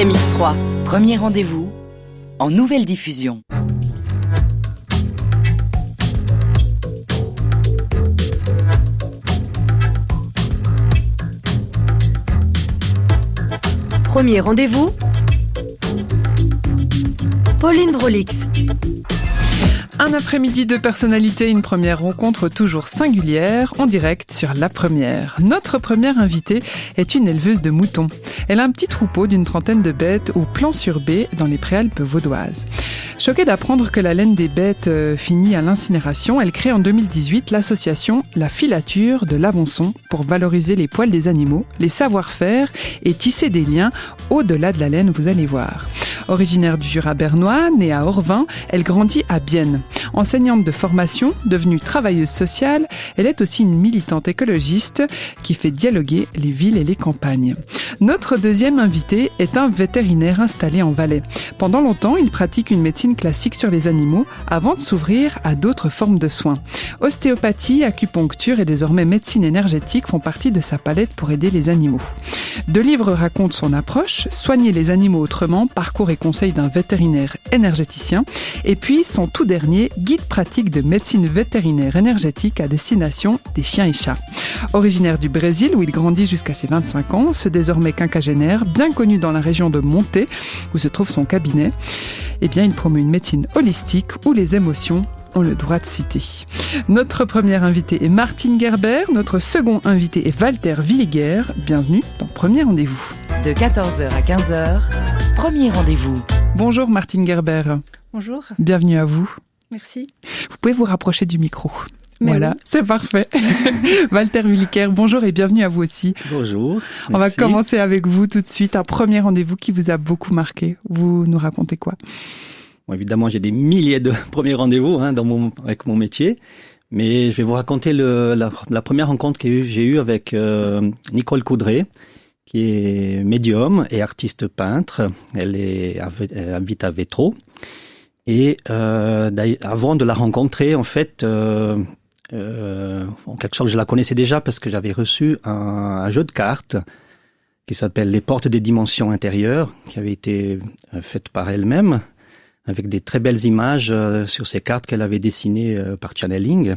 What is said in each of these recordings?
MX3. Premier rendez-vous en nouvelle diffusion. Premier rendez-vous, Pauline Vrolix. Un après-midi de personnalité, une première rencontre toujours singulière, en direct sur La Première. Notre première invitée est une éleveuse de moutons. Elle a un petit troupeau d'une trentaine de bêtes au Plan-sur-Baie, dans les Préalpes vaudoises. Choquée d'apprendre que la laine des bêtes finit à l'incinération, elle crée en 2018 l'association La Filature de l'Avançon pour valoriser les poils des animaux, les savoir-faire et tisser des liens au-delà de la laine, vous allez voir. Originaire du Jura bernois, née à Orvin, elle grandit à Bienne. Enseignante de formation, devenue travailleuse sociale, elle est aussi une militante écologiste qui fait dialoguer les villes et les campagnes. Notre deuxième invité est un vétérinaire installé en Valais. Pendant longtemps, il pratique une médecine classique sur les animaux avant de s'ouvrir à d'autres formes de soins. Ostéopathie, acupuncture et désormais médecine énergétique font partie de sa palette pour aider les animaux. Deux livres racontent son approche, Soigner les animaux autrement, parcours et conseils d'un vétérinaire énergéticien, et puis son tout dernier, Guide pratique de médecine vétérinaire énergétique à destination des chiens et chats. Originaire du Brésil, où il grandit jusqu'à ses 25 ans, ce désormais quinquagénaire, bien connu dans la région de Monté, où se trouve son cabinet, eh bien, il promeut une médecine holistique où les émotions ont le droit de citer. Notre première invitée est Martine Gerber, notre second invité est Walter Villiger. Bienvenue dans Premier Rendez-vous. De 14h à 15h, premier rendez-vous. Bonjour Martine Gerber. Bonjour. Bienvenue à vous. Merci. Vous pouvez vous rapprocher du micro. Mais voilà, oui. C'est parfait. Walter Villiger, bonjour et bienvenue à vous aussi. Bonjour. On va commencer avec vous tout de suite. Un premier rendez-vous qui vous a beaucoup marqué. Vous nous racontez quoi ? Bon, évidemment, j'ai des milliers de premiers rendez-vous avec mon métier, mais je vais vous raconter la première rencontre que j'ai eue avec Nicole Coudray, qui est médium et artiste peintre. Elle habite à Vétro. Et avant de la rencontrer, en fait, en quelque sorte, je la connaissais déjà parce que j'avais reçu un jeu de cartes qui s'appelle Les Portes des Dimensions Intérieures, qui avait été fait par elle-même, avec des très belles images sur ces cartes qu'elle avait dessinées par channeling.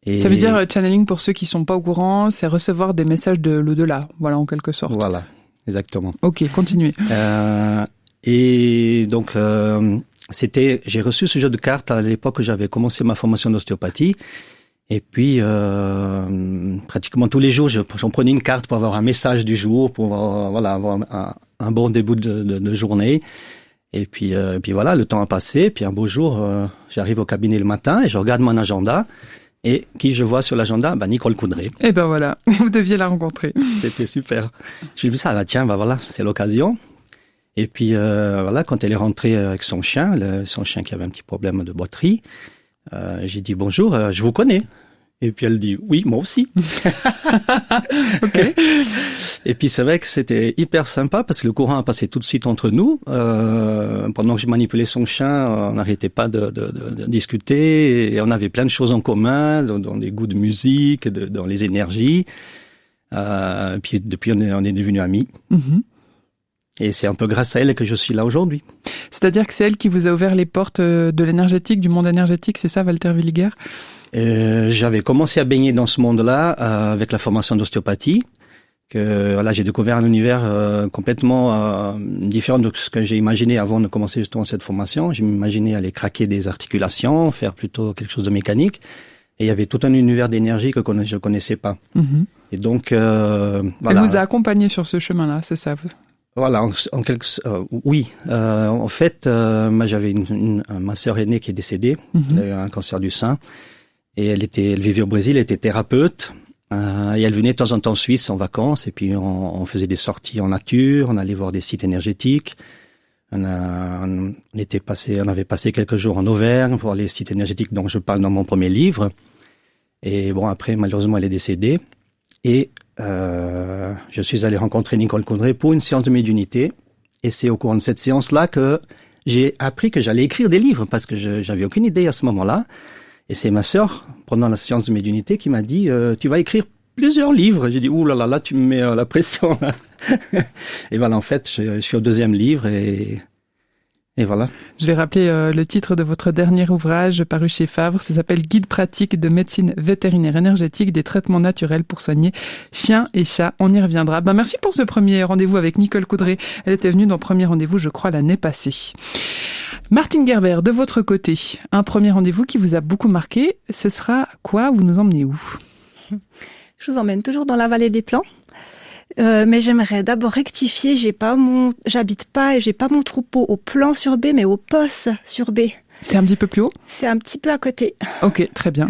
Et ça veut dire channeling, pour ceux qui sont pas au courant, c'est recevoir des messages de l'au-delà, voilà, en quelque sorte. Voilà, exactement. Ok, continuez. Et donc, j'ai reçu ce jeu de cartes à l'époque où j'avais commencé ma formation d'ostéopathie. Et puis, pratiquement tous les jours, j'en prenais une carte pour avoir un message du jour, pour avoir un bon début de journée. Et puis voilà, le temps a passé. Puis un beau jour, j'arrive au cabinet le matin et je regarde mon agenda. Et qui je vois sur l'agenda? Nicole Coudray. Et ben voilà, vous deviez la rencontrer. C'était super. J'ai vu ça, tiens, voilà, c'est l'occasion. Et puis voilà, quand elle est rentrée avec son chien qui avait un petit problème de boiterie, j'ai dit bonjour, je vous connais. Et puis elle dit oui, moi aussi. Okay. Et puis c'est vrai que c'était hyper sympa parce que le courant a passé tout de suite entre nous. Pendant que je manipulais son chien, on n'arrêtait pas de discuter et on avait plein de choses en commun, dans les goûts de musique, dans les énergies. Puis depuis on est devenus amis. Mm-hmm. Et c'est un peu grâce à elle que je suis là aujourd'hui. C'est-à-dire que c'est elle qui vous a ouvert les portes de l'énergétique, du monde énergétique, c'est ça, Walter Villiger? J'avais commencé à baigner dans ce monde-là avec la formation d'ostéopathie. J'ai découvert un univers complètement différent de ce que j'ai imaginé avant de commencer justement cette formation. J'imaginais aller craquer des articulations, faire plutôt quelque chose de mécanique. Et il y avait tout un univers d'énergie que je connaissais pas. Mm-hmm. Et donc, voilà. Elle vous a accompagné sur ce chemin-là, c'est ça? Voilà, oui. En fait, moi j'avais ma sœur aînée qui est décédée, elle a eu un cancer du sein, et elle vivait au Brésil, elle était thérapeute, et elle venait de temps en temps en Suisse en vacances, et puis on faisait des sorties en nature, on allait voir des sites énergétiques. On avait passé quelques jours en Auvergne pour les sites énergétiques dont je parle dans mon premier livre. Et bon, après, malheureusement, elle est décédée. Et je suis allé rencontrer Nicole Coudray pour une séance de médiumnité. Et c'est au cours de cette séance-là que j'ai appris que j'allais écrire des livres, parce que j'avais aucune idée à ce moment-là. Et c'est ma sœur, pendant la séance de médiumnité, qui m'a dit tu vas écrire plusieurs livres. J'ai dit, ouh là là, là, tu me mets la pression. Là. Et voilà, en fait, je suis au 2e livre et voilà. Je vais rappeler le titre de votre dernier ouvrage paru chez Favre. Ça s'appelle Guide pratique de médecine vétérinaire énergétique des traitements naturels pour soigner chiens et chats. On y reviendra. Merci pour ce premier rendez-vous avec Nicole Coudray. Elle était venue dans Premier Rendez-vous, je crois, l'année passée. Martine Gerber, de votre côté, un premier rendez-vous qui vous a beaucoup marqué. Ce sera quoi? Vous nous emmenez où? Je vous emmène toujours dans la vallée des Plans. Mais j'aimerais d'abord rectifier, j'habite pas et j'ai pas mon troupeau au Plan-sur-B, mais au Posse-sur-B. C'est un petit peu plus haut? C'est un petit peu à côté. Ok, très bien.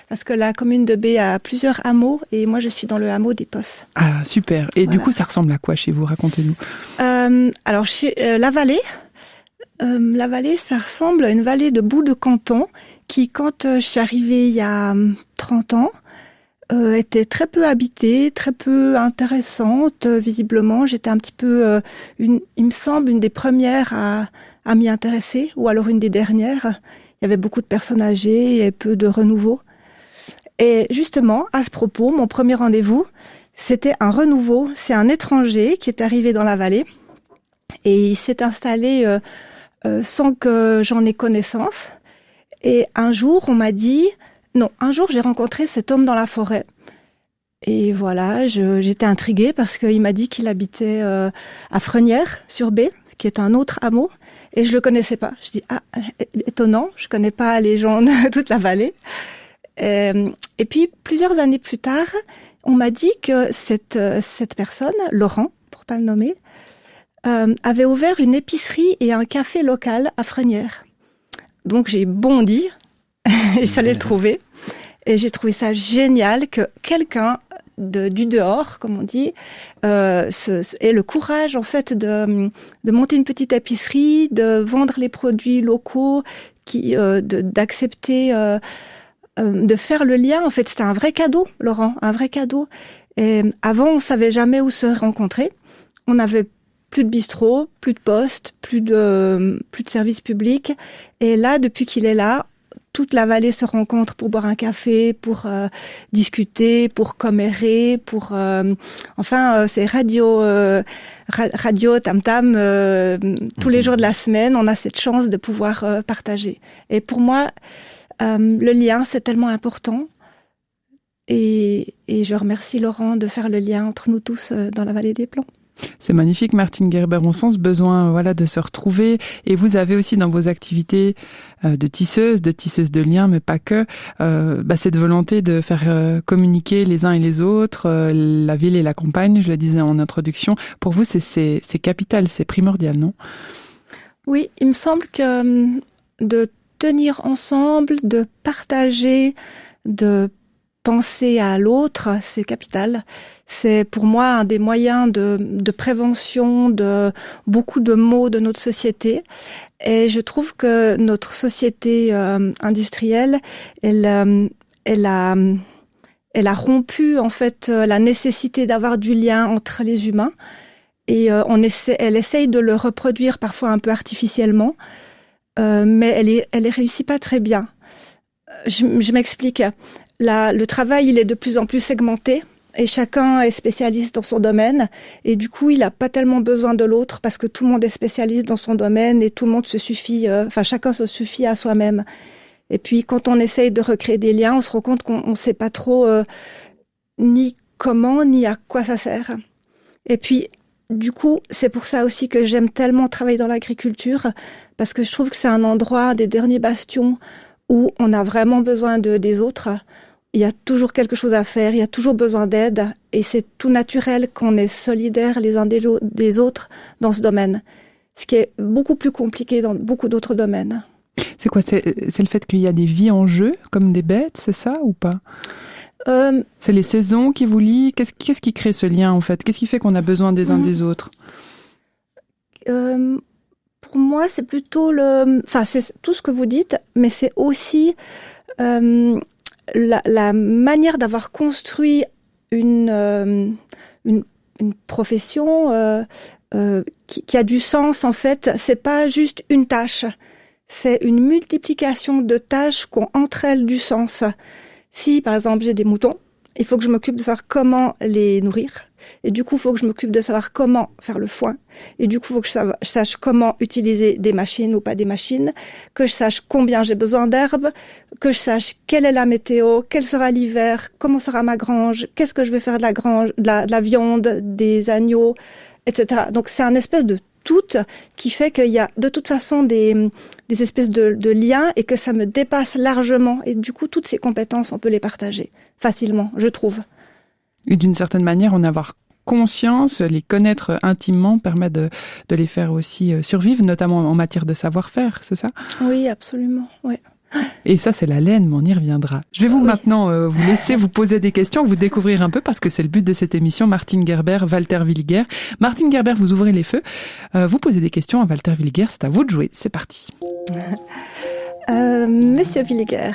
Parce que la commune de B a plusieurs hameaux et moi je suis dans le hameau des Posses. Ah, super. Et voilà. Du coup, ça ressemble à quoi chez vous? Racontez-nous. Alors, chez la vallée, ça ressemble à une vallée de bout de canton qui, quand je suis arrivée il y a 30 ans, était très peu habitée, très peu intéressante. Visiblement, j'étais un petit peu, il me semble, une des premières à m'y intéresser, ou alors une des dernières. Il y avait beaucoup de personnes âgées et peu de renouveau. Et justement, à ce propos, mon premier rendez-vous, c'était un renouveau. C'est un étranger qui est arrivé dans la vallée et il s'est installé sans que j'en ai connaissance. Et un jour, j'ai rencontré cet homme dans la forêt. Et voilà, j'étais intriguée parce qu'il m'a dit qu'il habitait à Frenières-sur-B, qui est un autre hameau, et je le connaissais pas. Je dis, étonnant, je connais pas les gens de toute la vallée. Et puis, plusieurs années plus tard, on m'a dit que cette personne, Laurent, pour pas le nommer, avait ouvert une épicerie et un café local à Frenières. Donc j'ai bondi, je suis allée le trouver, et j'ai trouvé ça génial que quelqu'un du dehors, comme on dit, ait le courage en fait de monter une petite épicerie, de vendre les produits locaux, d'accepter de faire le lien. En fait, c'était un vrai cadeau, Laurent, un vrai cadeau. Et avant, on savait jamais où se rencontrer. On avait plus de bistrot, plus de poste, plus de services publics. Et là, depuis qu'il est là, toute la vallée se rencontre pour boire un café, pour discuter, pour commérer, c'est radio tam-tam, tous les jours de la semaine, on a cette chance de pouvoir partager. Et pour moi, le lien, c'est tellement important. Et je remercie Laurent de faire le lien entre nous tous dans la vallée des Plans. C'est magnifique, Martine Gerber. On sent ce besoin de se retrouver. Et vous avez aussi dans vos activités de tisseuse de liens, mais pas que, cette volonté de faire communiquer les uns et les autres, la ville et la campagne, je le disais en introduction. Pour vous, c'est capital, c'est primordial, non? Oui, il me semble que de tenir ensemble, de partager, de penser à l'autre, c'est capital. C'est pour moi un des moyens de prévention de beaucoup de maux de notre société. Et je trouve que notre société industrielle, elle a rompu en fait la nécessité d'avoir du lien entre les humains. Et elle essaye de le reproduire parfois un peu artificiellement, mais elle réussit pas très bien. Je m'explique. Le travail, il est de plus en plus segmenté et chacun est spécialiste dans son domaine et du coup, il n'a pas tellement besoin de l'autre parce que tout le monde est spécialiste dans son domaine et tout le monde chacun se suffit à soi-même. Et puis, quand on essaye de recréer des liens, on se rend compte qu'on ne sait pas trop ni comment ni à quoi ça sert. Et puis, du coup, c'est pour ça aussi que j'aime tellement travailler dans l'agriculture parce que je trouve que c'est un endroit, des derniers bastions où on a vraiment besoin des autres. Il y a toujours quelque chose à faire, il y a toujours besoin d'aide et c'est tout naturel qu'on est solidaires les uns des autres dans ce domaine. Ce qui est beaucoup plus compliqué dans beaucoup d'autres domaines. C'est quoi? C'est le fait qu'il y a des vies en jeu, comme des bêtes, c'est ça ou pas? C'est les saisons qui vous lient? Qu'est-ce qui crée ce lien en fait? Qu'est-ce qui fait qu'on a besoin des uns des autres? Pour moi, c'est plutôt c'est tout ce que vous dites, mais c'est aussi la manière d'avoir construit une profession qui a du sens en fait. C'est pas juste une tâche, c'est une multiplication de tâches qui ont entre elles du sens. Si par exemple j'ai des moutons, il faut que je m'occupe de savoir comment les nourrir. Et du coup, il faut que je m'occupe de savoir comment faire le foin. Et du coup, il faut que je sache comment utiliser des machines ou pas des machines, que je sache combien j'ai besoin d'herbes, que je sache quelle est la météo, quel sera l'hiver, comment sera ma grange, qu'est-ce que je vais faire de la grange, de la viande, des agneaux, etc. Donc, c'est un espèce de tout qui fait qu'il y a de toute façon des espèces de liens et que ça me dépasse largement. Et du coup, toutes ces compétences, on peut les partager facilement, je trouve. Et d'une certaine manière, en avoir conscience, les connaître intimement permet de les faire aussi survivre, notamment en matière de savoir-faire, c'est ça ? Oui, absolument, oui. Et ça, c'est la laine, mais on y reviendra. Je vais maintenant vous laisser vous poser des questions, vous découvrir un peu, parce que c'est le but de cette émission. Martine Gerber, Walter Williger. Martine Gerber, vous ouvrez les feux. Vous posez des questions à Walter Williger. C'est à vous de jouer. C'est parti. Monsieur Williger,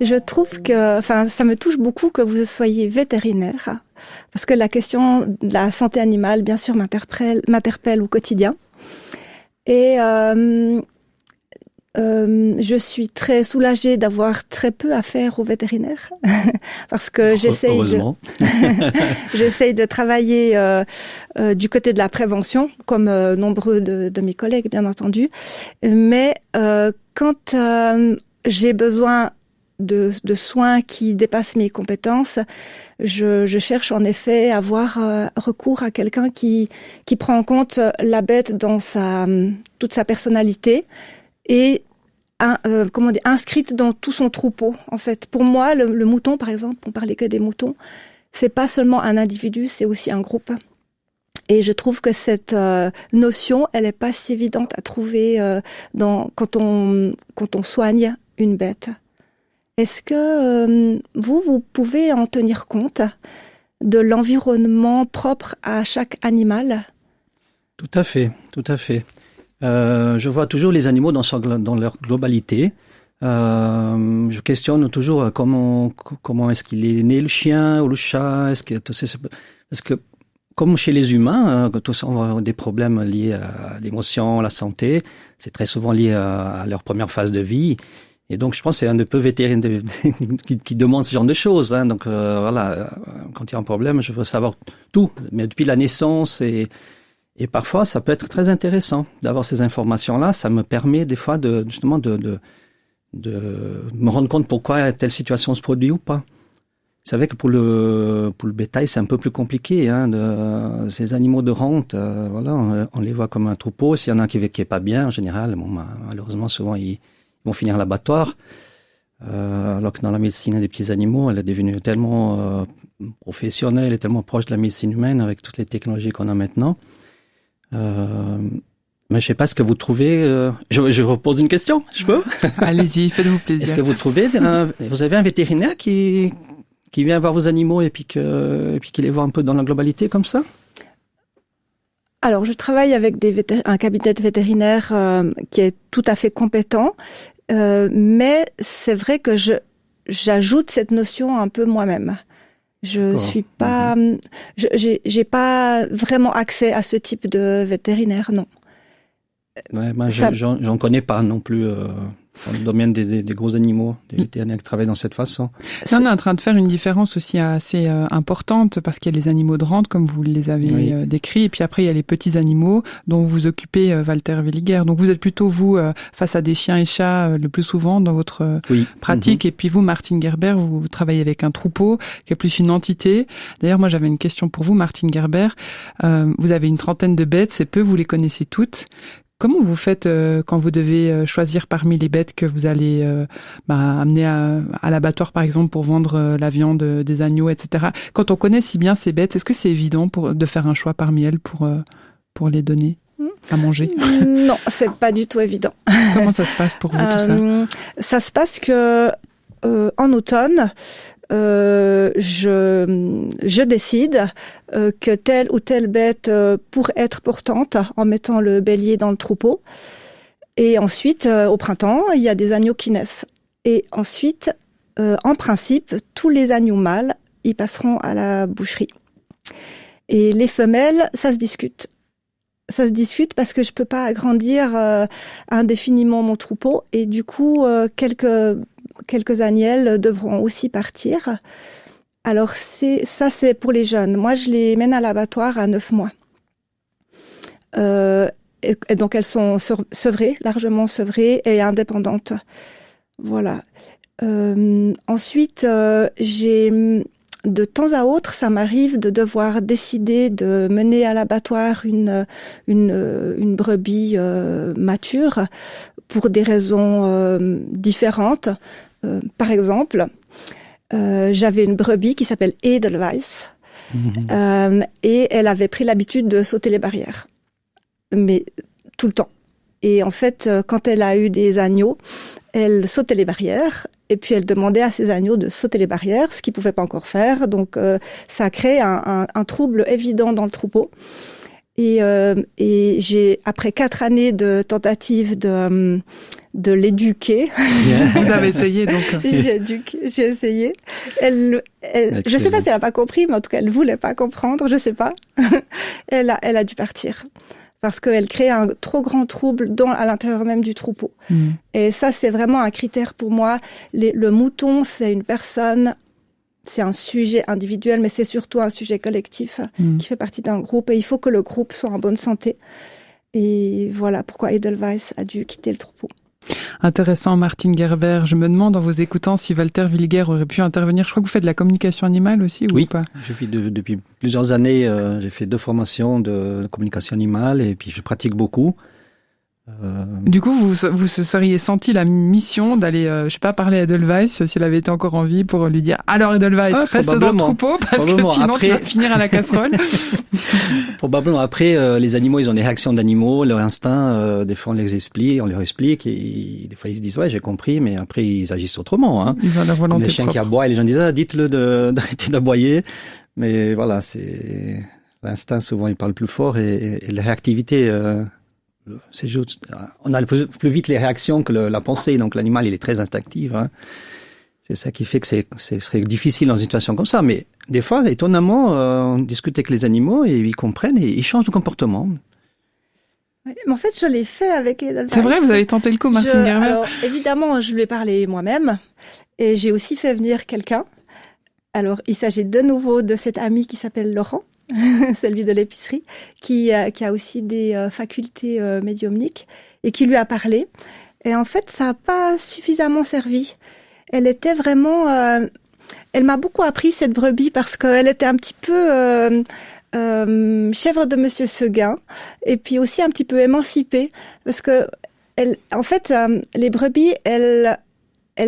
je trouve que, ça me touche beaucoup que vous soyez vétérinaire, parce que la question de la santé animale, bien sûr, m'interpelle au quotidien. Et je suis très soulagée d'avoir très peu à faire aux vétérinaires, parce que j'essaye de travailler du côté de la prévention, comme nombreux de mes collègues, bien entendu. Mais quand j'ai besoin de soins qui dépassent mes compétences, je cherche en effet à avoir recours à quelqu'un qui prend en compte la bête dans toute sa personnalité et inscrite dans tout son troupeau. En fait, pour moi, le mouton, par exemple, on parlait que des moutons, c'est pas seulement un individu, c'est aussi un groupe. Et je trouve que cette notion, elle est pas si évidente à trouver quand on soigne une bête. Est-ce que vous pouvez en tenir compte de l'environnement propre à chaque animal ? Tout à fait, tout à fait. Je vois toujours les animaux dans leur globalité. Je questionne toujours comment est-ce qu'il est né le chien ou le chat. Parce que comme chez les humains, tous on a des problèmes liés à l'émotion, à la santé. C'est très souvent lié à leur première phase de vie. Et donc, je pense que c'est un peu vétérinaire qui demande ce genre de choses. Hein. Donc, voilà, quand il y a un problème, je veux savoir tout, mais depuis la naissance. Et parfois, ça peut être très intéressant d'avoir ces informations-là. Ça me permet des fois de me rendre compte pourquoi telle situation se produit ou pas. Vous savez que pour le bétail, c'est un peu plus compliqué. Hein, ces animaux de rente, voilà, on les voit comme un troupeau. S'il y en a qui est pas bien, en général, malheureusement, souvent, ils vont finir à l'abattoir. Alors que dans la médecine des petits animaux, elle est devenue tellement professionnelle et tellement proche de la médecine humaine avec toutes les technologies qu'on a maintenant. Mais je sais pas ce que vous trouvez. Je vous pose une question, je peux ? Allez-y, faites-vous plaisir. Est-ce que vous trouvez vous avez un vétérinaire qui vient voir vos animaux et puis qui les voit un peu dans la globalité comme ça ? Alors, je travaille avec un cabinet de vétérinaire qui est tout à fait compétent, mais c'est vrai que j'ajoute cette notion un peu moi-même. Je suis pas, j'ai pas vraiment accès à ce type de vétérinaire, non. Ouais, j'en connais pas non plus dans le domaine des gros animaux, des vétérinaires qui travaillent dans cette façon. Là, on est en train de faire une différence aussi assez importante parce qu'il y a les animaux de rente, comme vous les avez décrits, et puis après, il y a les petits animaux dont vous vous occupez, Walter Williger. Donc, vous êtes plutôt, vous, face à des chiens et chats le plus souvent dans votre pratique. Et puis vous, Martine Gerber, vous travaillez avec un troupeau qui est plus une entité. D'ailleurs, moi, j'avais une question pour vous, Martine Gerber. Vous avez une trentaine de bêtes, c'est peu, vous les connaissez toutes. Comment vous faites quand vous devez choisir parmi les bêtes que vous allez amener à l'abattoir, par exemple, pour vendre la viande des agneaux, etc. Quand on connaît si bien ces bêtes, est-ce que c'est évident de faire un choix parmi elles pour les donner à manger ? Non, c'est pas du tout évident. Comment ça se passe pour vous, tout ça ? Ça se passe que en automne, je décide que telle ou telle bête pourrait être portante en mettant le bélier dans le troupeau. Et ensuite, au printemps, il y a des agneaux qui naissent. Et ensuite, en principe, tous les agneaux mâles, ils passeront à la boucherie. Et les femelles, ça se discute. Ça se discute parce que je peux pas agrandir indéfiniment mon troupeau. Et du coup, quelques agnelles devront aussi partir. Alors c'est pour les jeunes. Moi, je les mène à l'abattoir à 9 mois. Et donc elles sont sevrées, largement sevrées et indépendantes. Voilà. Ensuite, de temps à autre, ça m'arrive de devoir décider de mener à l'abattoir une brebis mature pour des raisons différentes. Par exemple, j'avais une brebis qui s'appelle Edelweiss et elle avait pris l'habitude de sauter les barrières, mais tout le temps. Et en fait, quand elle a eu des agneaux, elle sautait les barrières et puis elle demandait à ses agneaux de sauter les barrières, ce qu'ils ne pouvaient pas encore faire. Donc, ça a créé un trouble évident dans le troupeau. Et après 4 années de tentatives de l'éduquer. Vous avez essayé donc. J'ai essayé. Je sais pas si elle a pas compris, mais en tout cas, elle voulait pas comprendre, je sais pas. Elle a dû partir. Parce qu'elle crée un trop grand trouble à l'intérieur même du troupeau. Et ça, c'est vraiment un critère pour moi. Le mouton, c'est une personne, c'est un sujet individuel, mais c'est surtout un sujet collectif qui fait partie d'un groupe. Et il faut que le groupe soit en bonne santé. Et voilà pourquoi Edelweiss a dû quitter le troupeau. Intéressant, Martine Gerber. Je me demande en vous écoutant si Walter Williger aurait pu intervenir. Je crois que vous faites de la communication animale aussi, ou pas? Oui, je fais depuis plusieurs années, j'ai fait 2 formations de communication animale et puis je pratique beaucoup. Du coup, vous se seriez senti la mission d'aller, je sais pas, parler à Edelweiss s'il avait été encore en vie pour lui dire « Alors Edelweiss, reste dans le troupeau parce que sinon tu vas finir à la casserole. » Probablement. Après, les animaux, ils ont des réactions d'animaux, leur instinct, des fois on leur explique et des fois ils se disent « Ouais, j'ai compris », mais après ils agissent autrement. Hein. Ils ont leur volonté les chiens propre. qui aboient et les gens disent « Ah, dites-le d'arrêter d'aboyer ». Mais voilà, c'est l'instinct, souvent il parle plus fort et la réactivité... c'est juste, on a plus vite les réactions que la pensée, donc l'animal il est très instinctif. Hein. C'est ça qui fait que ce serait difficile dans une situation comme ça. Mais des fois, étonnamment, on discute avec les animaux et ils comprennent et ils changent de comportement. Oui, mais en fait, je l'ai fait avec Edelweiss. C'est vrai, vous avez tenté le coup, Martine Gerber. Alors, évidemment, je lui ai parlé moi-même et j'ai aussi fait venir quelqu'un. Alors, il s'agit de nouveau de cet ami qui s'appelle Laurent. Celui de l'épicerie, qui a aussi des facultés médiumniques et qui lui a parlé. Et en fait, ça n'a pas suffisamment servi. Elle était vraiment... elle m'a beaucoup appris, cette brebis, parce qu'elle était un petit peu chèvre de Monsieur Seguin, et puis aussi un petit peu émancipée, parce que en fait, les brebis, elles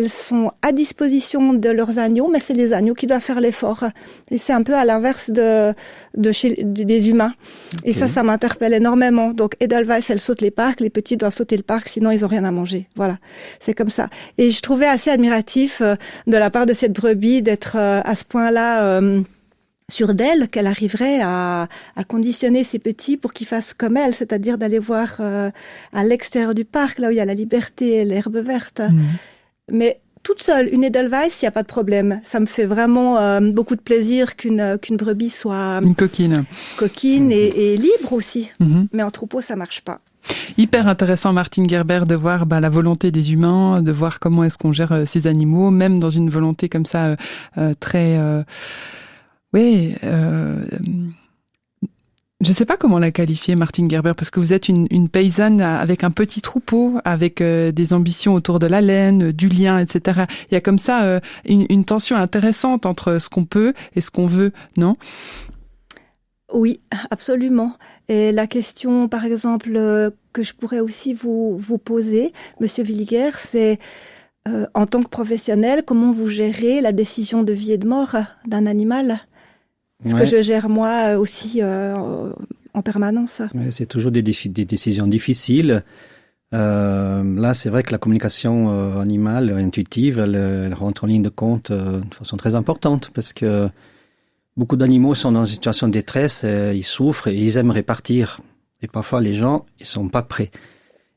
sont à disposition de leurs agneaux, mais c'est les agneaux qui doivent faire l'effort. Et c'est un peu à l'inverse des humains. Okay. Et ça m'interpelle énormément. Donc, Edelweiss, elle saute les parcs, les petits doivent sauter le parc, sinon ils ont rien à manger. Voilà. C'est comme ça. Et je trouvais assez admiratif de la part de cette brebis d'être à ce point-là sûre d'elle, qu'elle arriverait à conditionner ses petits pour qu'ils fassent comme elle, c'est-à-dire d'aller voir à l'extérieur du parc, là où il y a la liberté et l'herbe verte. Mais toute seule, une Edelweiss, il n'y a pas de problème. Ça me fait vraiment beaucoup de plaisir qu'une brebis soit... Une coquine. Coquine et libre aussi. Mais en troupeau, ça marche pas. Hyper intéressant, Martine Gerber, de voir la volonté des humains, de voir comment est-ce qu'on gère ces animaux, même dans une volonté comme ça très... je ne sais pas comment la qualifier, Martine Gerber, parce que vous êtes une paysanne avec un petit troupeau, avec des ambitions autour de la laine, du lien, etc. Il y a comme ça une tension intéressante entre ce qu'on peut et ce qu'on veut, non ? Oui, absolument. Et la question, par exemple, que je pourrais aussi vous poser, Monsieur Williger, c'est en tant que professionnel, comment vous gérez la décision de vie et de mort d'un animal ? Ce que je gère moi aussi en permanence. Ouais, c'est toujours des décisions difficiles. Là, c'est vrai que la communication animale, intuitive, elle rentre en ligne de compte de façon très importante parce que beaucoup d'animaux sont dans une situation de détresse, ils souffrent et ils aimeraient partir. Et parfois, les gens, ils sont pas prêts.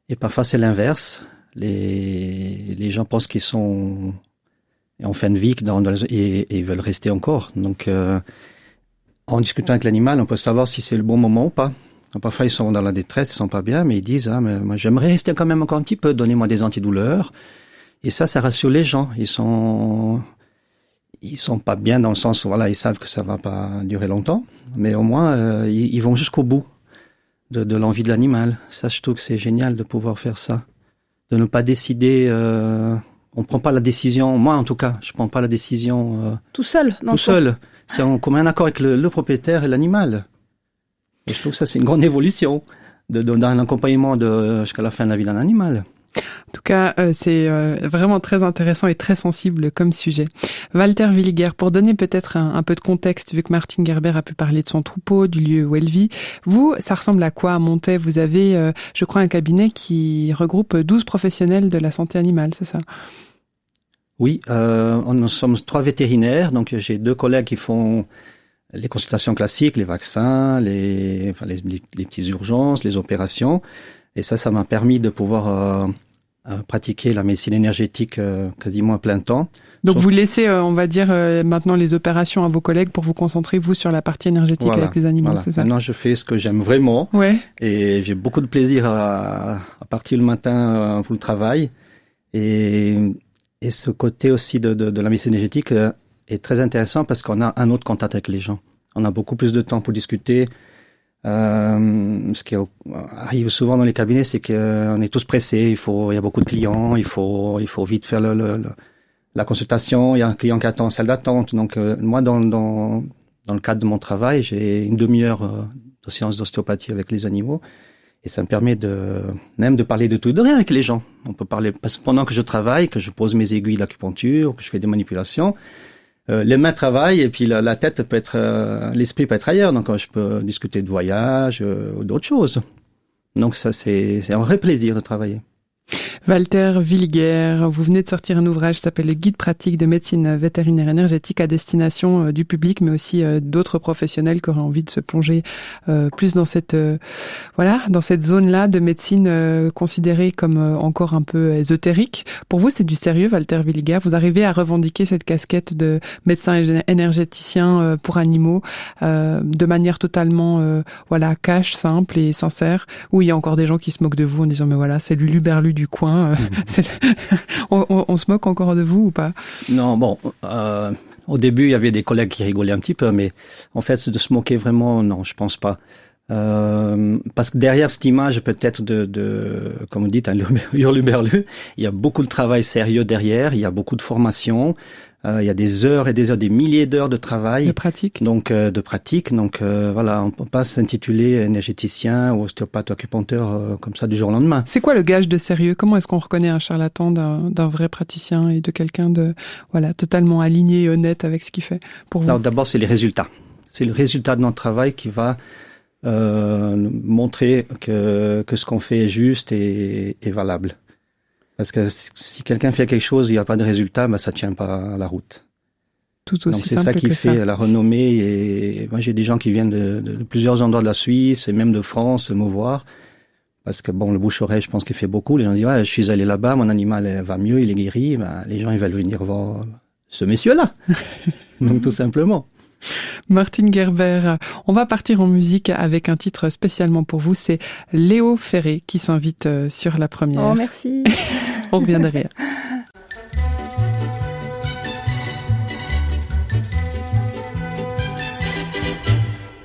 Et parfois, c'est l'inverse. Les gens pensent qu'ils sont en fin de vie et veulent rester encore. Donc, en discutant avec l'animal, on peut savoir si c'est le bon moment ou pas. Parfois, ils sont dans la détresse, ils sont pas bien, mais ils disent « mais moi, j'aimerais rester quand même encore un petit peu, donnez-moi des antidouleurs. » Et ça rassure les gens. ils sont pas bien dans le sens où, voilà, ils savent que ça va pas durer longtemps, mais au moins, ils vont jusqu'au bout de l'envie de l'animal. Ça, je trouve que c'est génial de pouvoir faire ça. De ne pas décider, on prend pas la décision, moi en tout cas, je prends pas la décision Tout seul. tout seul. C'est en commun accord avec le propriétaire et l'animal. Et je trouve que ça, c'est une grande évolution d'un accompagnement jusqu'à la fin de la vie d'un animal. En tout cas, c'est vraiment très intéressant et très sensible comme sujet. Walter Williger, pour donner peut-être un peu de contexte, vu que Martine Gerber a pu parler de son troupeau, du lieu où elle vit, vous, ça ressemble à quoi à Montaix? Vous avez, je crois, un cabinet qui regroupe 12 professionnels de la santé animale, c'est ça? Oui, nous sommes 3 vétérinaires, donc j'ai 2 collègues qui font les consultations classiques, les vaccins, les petites urgences, les opérations. Et ça m'a permis de pouvoir pratiquer la médecine énergétique quasiment à plein temps. Donc vous laissez, on va dire, maintenant les opérations à vos collègues pour vous concentrer, vous, sur la partie énergétique avec les animaux, c'est ça? Maintenant, je fais ce que j'aime vraiment. Ouais. Et j'ai beaucoup de plaisir à partir le matin pour le travail. Et ce côté aussi de la médecine énergétique est très intéressant parce qu'on a un autre contact avec les gens. On a beaucoup plus de temps pour discuter. Ce qui arrive souvent dans les cabinets, c'est qu'on est tous pressés. Il y a beaucoup de clients. Il faut vite faire la consultation. Il y a un client qui attend en salle d'attente. Donc, moi, dans le cadre de mon travail, j'ai une demi-heure de séance d'ostéopathie avec les animaux. Et ça me permet même de parler de tout et de rien avec les gens. On peut parler, parce que pendant que je travaille, que je pose mes aiguilles d'acupuncture, que je fais des manipulations, les mains travaillent et puis la tête peut être, l'esprit peut être ailleurs. Donc je peux discuter de voyage ou d'autres choses. Donc ça, c'est un vrai plaisir de travailler. Walter Williger, vous venez de sortir un ouvrage qui s'appelle « Le guide pratique de médecine vétérinaire énergétique » à destination du public, mais aussi d'autres professionnels qui auraient envie de se plonger plus dans cette zone-là de médecine considérée comme encore un peu ésotérique. Pour vous, c'est du sérieux, Walter Williger? Vous arrivez à revendiquer cette casquette de médecin énergéticien pour animaux de manière totalement cash, simple et sincère, où il y a encore des gens qui se moquent de vous en disant « mais voilà, c'est Lulu Berlu du coin ». On se moque encore de vous ou pas? Non, bon, au début, il y avait des collègues qui rigolaient un petit peu, mais en fait, de se moquer vraiment, non, je pense pas. Parce que derrière cette image, peut-être comme vous dites, un hurluberlu, il y a beaucoup de travail sérieux derrière, il y a beaucoup de formation, il y a des heures et des heures, des milliers d'heures de travail. De pratique. Donc, voilà, on peut pas s'intituler énergéticien ou ostéopathe ou acupuncteur comme ça du jour au lendemain. C'est quoi le gage de sérieux? Comment est-ce qu'on reconnaît un charlatan d'un vrai praticien et de quelqu'un totalement aligné et honnête avec ce qu'il fait pour vous? Alors, d'abord, c'est les résultats. C'est le résultat de notre travail qui va montrer que ce qu'on fait est juste et valable. Parce que si quelqu'un fait quelque chose, il n'y a pas de résultat, ça tient pas la route. Tout aussi Donc c'est simple ça qui que fait la renommée. Et moi j'ai des gens qui viennent de plusieurs endroits de la Suisse et même de France me voir. Parce que le bouche-oreille, je pense qu'il fait beaucoup. Les gens disent je suis allé là-bas, mon animal va mieux, il est guéri. Les gens ils veulent venir voir ce monsieur-là. Donc tout simplement. Martine Gerber, on va partir en musique avec un titre spécialement pour vous, c'est Léo Ferré qui s'invite sur la première. Oh, merci. On revient derrière.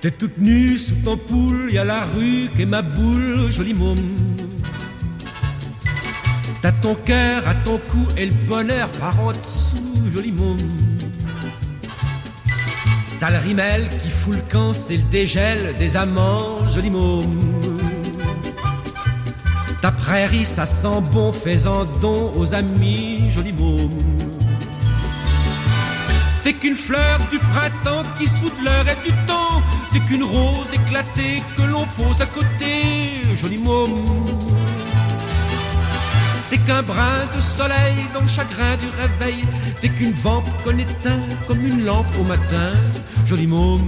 T'es toute nue sous ton poule, y a la rue qu'est ma boule, joli môme. T'as ton cœur à ton cou et le bonheur par en dessous, joli môme. T'as le rimel qui fout le camp, c'est le dégel des amants, joli môme. Ta prairie, ça sent bon, fais-en don aux amis, joli môme. T'es qu'une fleur du printemps qui se fout de l'heure et du temps. T'es qu'une rose éclatée que l'on pose à côté, joli môme. T'es qu'un brin de soleil dans le chagrin du réveil. T'es qu'une vampe qu'on éteint comme une lampe au matin, joli môme.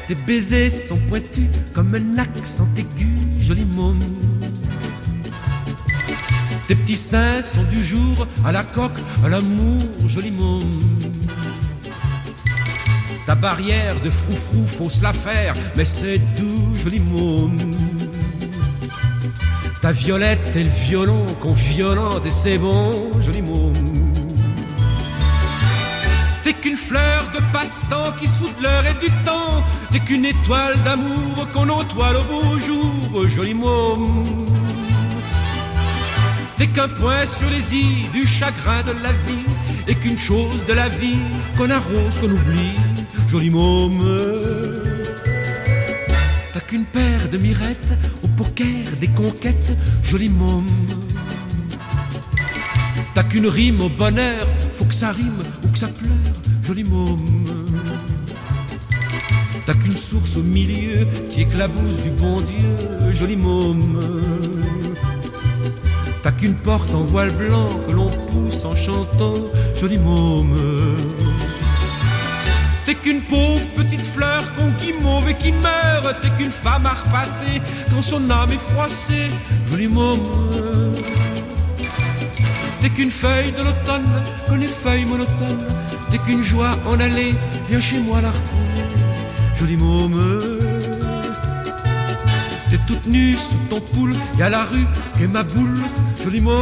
Tes baisers sont pointus comme un accent aigu, joli môme. Tes petits seins sont du jour à la coque, à l'amour, joli môme. Ta barrière de froufrou, faut se la faire, mais c'est doux, joli môme. Ta violette et le violon qu'on violente et c'est bon, joli môme. T'es qu'une fleur de passe-temps qui se fout de l'heure et du temps. T'es qu'une étoile d'amour qu'on entoile au beau jour, joli môme. T'es qu'un point sur les i du chagrin de la vie, et qu'une chose de la vie qu'on arrose, qu'on oublie, joli môme. T'as qu'une paire de mirettes au poker des conquêtes, joli môme. T'as qu'une rime au bonheur, faut que ça rime ou que ça pleure, joli môme. T'as qu'une source au milieu qui éclabousse du bon Dieu, joli môme. T'as qu'une porte en voile blanc que l'on pousse en chantant, joli môme. T'es qu'une pauvre petite fleur qu'on guimauve et qui meurt. T'es qu'une femme à repasser quand son âme est froissée, joli môme. T'es qu'une feuille de l'automne, qu'on effeuille monotone. T'es qu'une joie en allée, viens chez moi la retrouver, joli môme. T'es toute nue sous ton poule, y'a la rue qu'est ma boule, joli môme.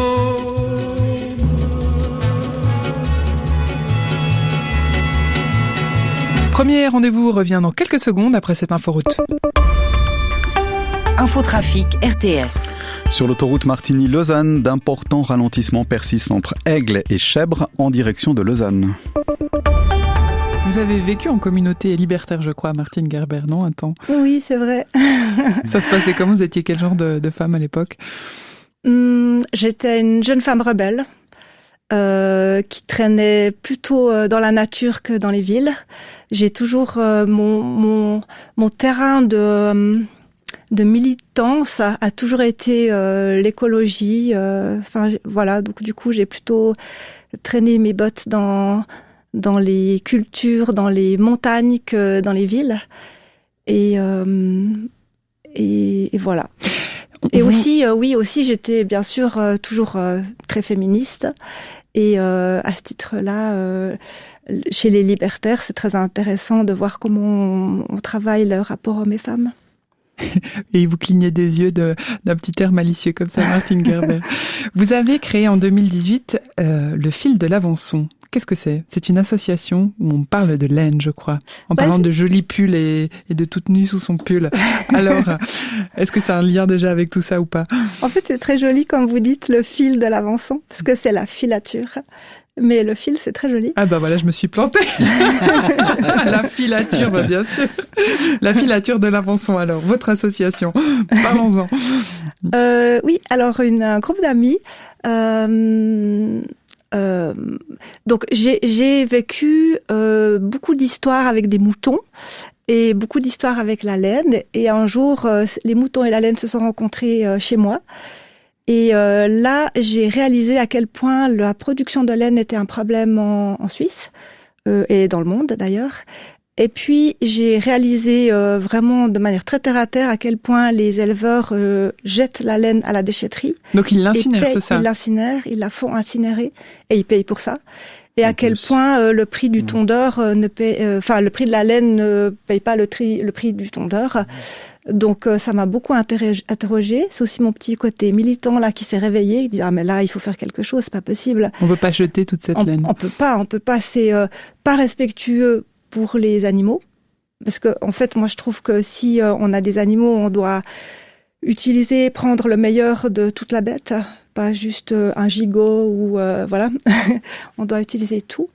Premier rendez-vous revient dans quelques secondes après cette inforoute. Infotrafic RTS. Sur l'autoroute Martigny-Lausanne, d'importants ralentissements persistent entre Aigle et Chèvres en direction de Lausanne. Vous avez vécu en communauté libertaire, je crois, Martine Gerber, non, un temps? Oui, c'est vrai. Ça se passait comment? Vous étiez quel genre de femme à l'époque? J'étais une jeune femme rebelle qui traînait plutôt dans la nature que dans les villes. J'ai toujours mon terrain de militance a toujours été l'écologie. Voilà, donc du coup j'ai plutôt traîné mes bottes dans les cultures, dans les montagnes que dans les villes. Et voilà. Et aussi, aussi j'étais bien sûr toujours très féministe. Et à ce titre-là, chez les libertaires, c'est très intéressant de voir comment on travaille le rapport hommes et femmes. Et vous clignez des yeux d'un petit air malicieux comme ça, Martine Gerber. Vous avez créé en 2018 le Fil de l'Avançon. Qu'est-ce que c'est? C'est une association où on parle de laine, je crois, en parlant de jolis pulls et de toute nue sous son pull. Alors, est-ce que ça a un lien déjà avec tout ça ou pas? En fait, c'est très joli quand vous dites le fil de l'Avançon, parce que c'est la filature. Mais le fil, c'est très joli. Ah bah voilà, je me suis plantée. La filature, bah bien sûr. La filature de l'Avançon, alors, votre association. Parlons-en. Oui, alors un groupe d'amis. Donc j'ai vécu beaucoup d'histoires avec des moutons et beaucoup d'histoires avec la laine. Et un jour, les moutons et la laine se sont rencontrés chez moi. Et là, j'ai réalisé à quel point la production de laine était un problème en Suisse et dans le monde d'ailleurs. Et puis, j'ai réalisé vraiment de manière très terre-à-terre à quel point les éleveurs jettent la laine à la déchetterie. Donc, ils l'incinèrent, c'est ça? Ils l'incinèrent, ils la font incinérer et ils payent pour ça. Et à quel point le prix du tondeur ne paye, le prix de la laine ne paye pas le prix du tondeur. Donc ça m'a beaucoup interrogée. C'est aussi mon petit côté militant là qui s'est réveillé, qui dit mais là il faut faire quelque chose, c'est pas possible. On peut pas jeter toute cette laine. On peut pas. C'est pas respectueux pour les animaux, parce que en fait moi je trouve que si on a des animaux, on doit prendre le meilleur de toute la bête, pas juste un gigot ou voilà. On doit utiliser tout.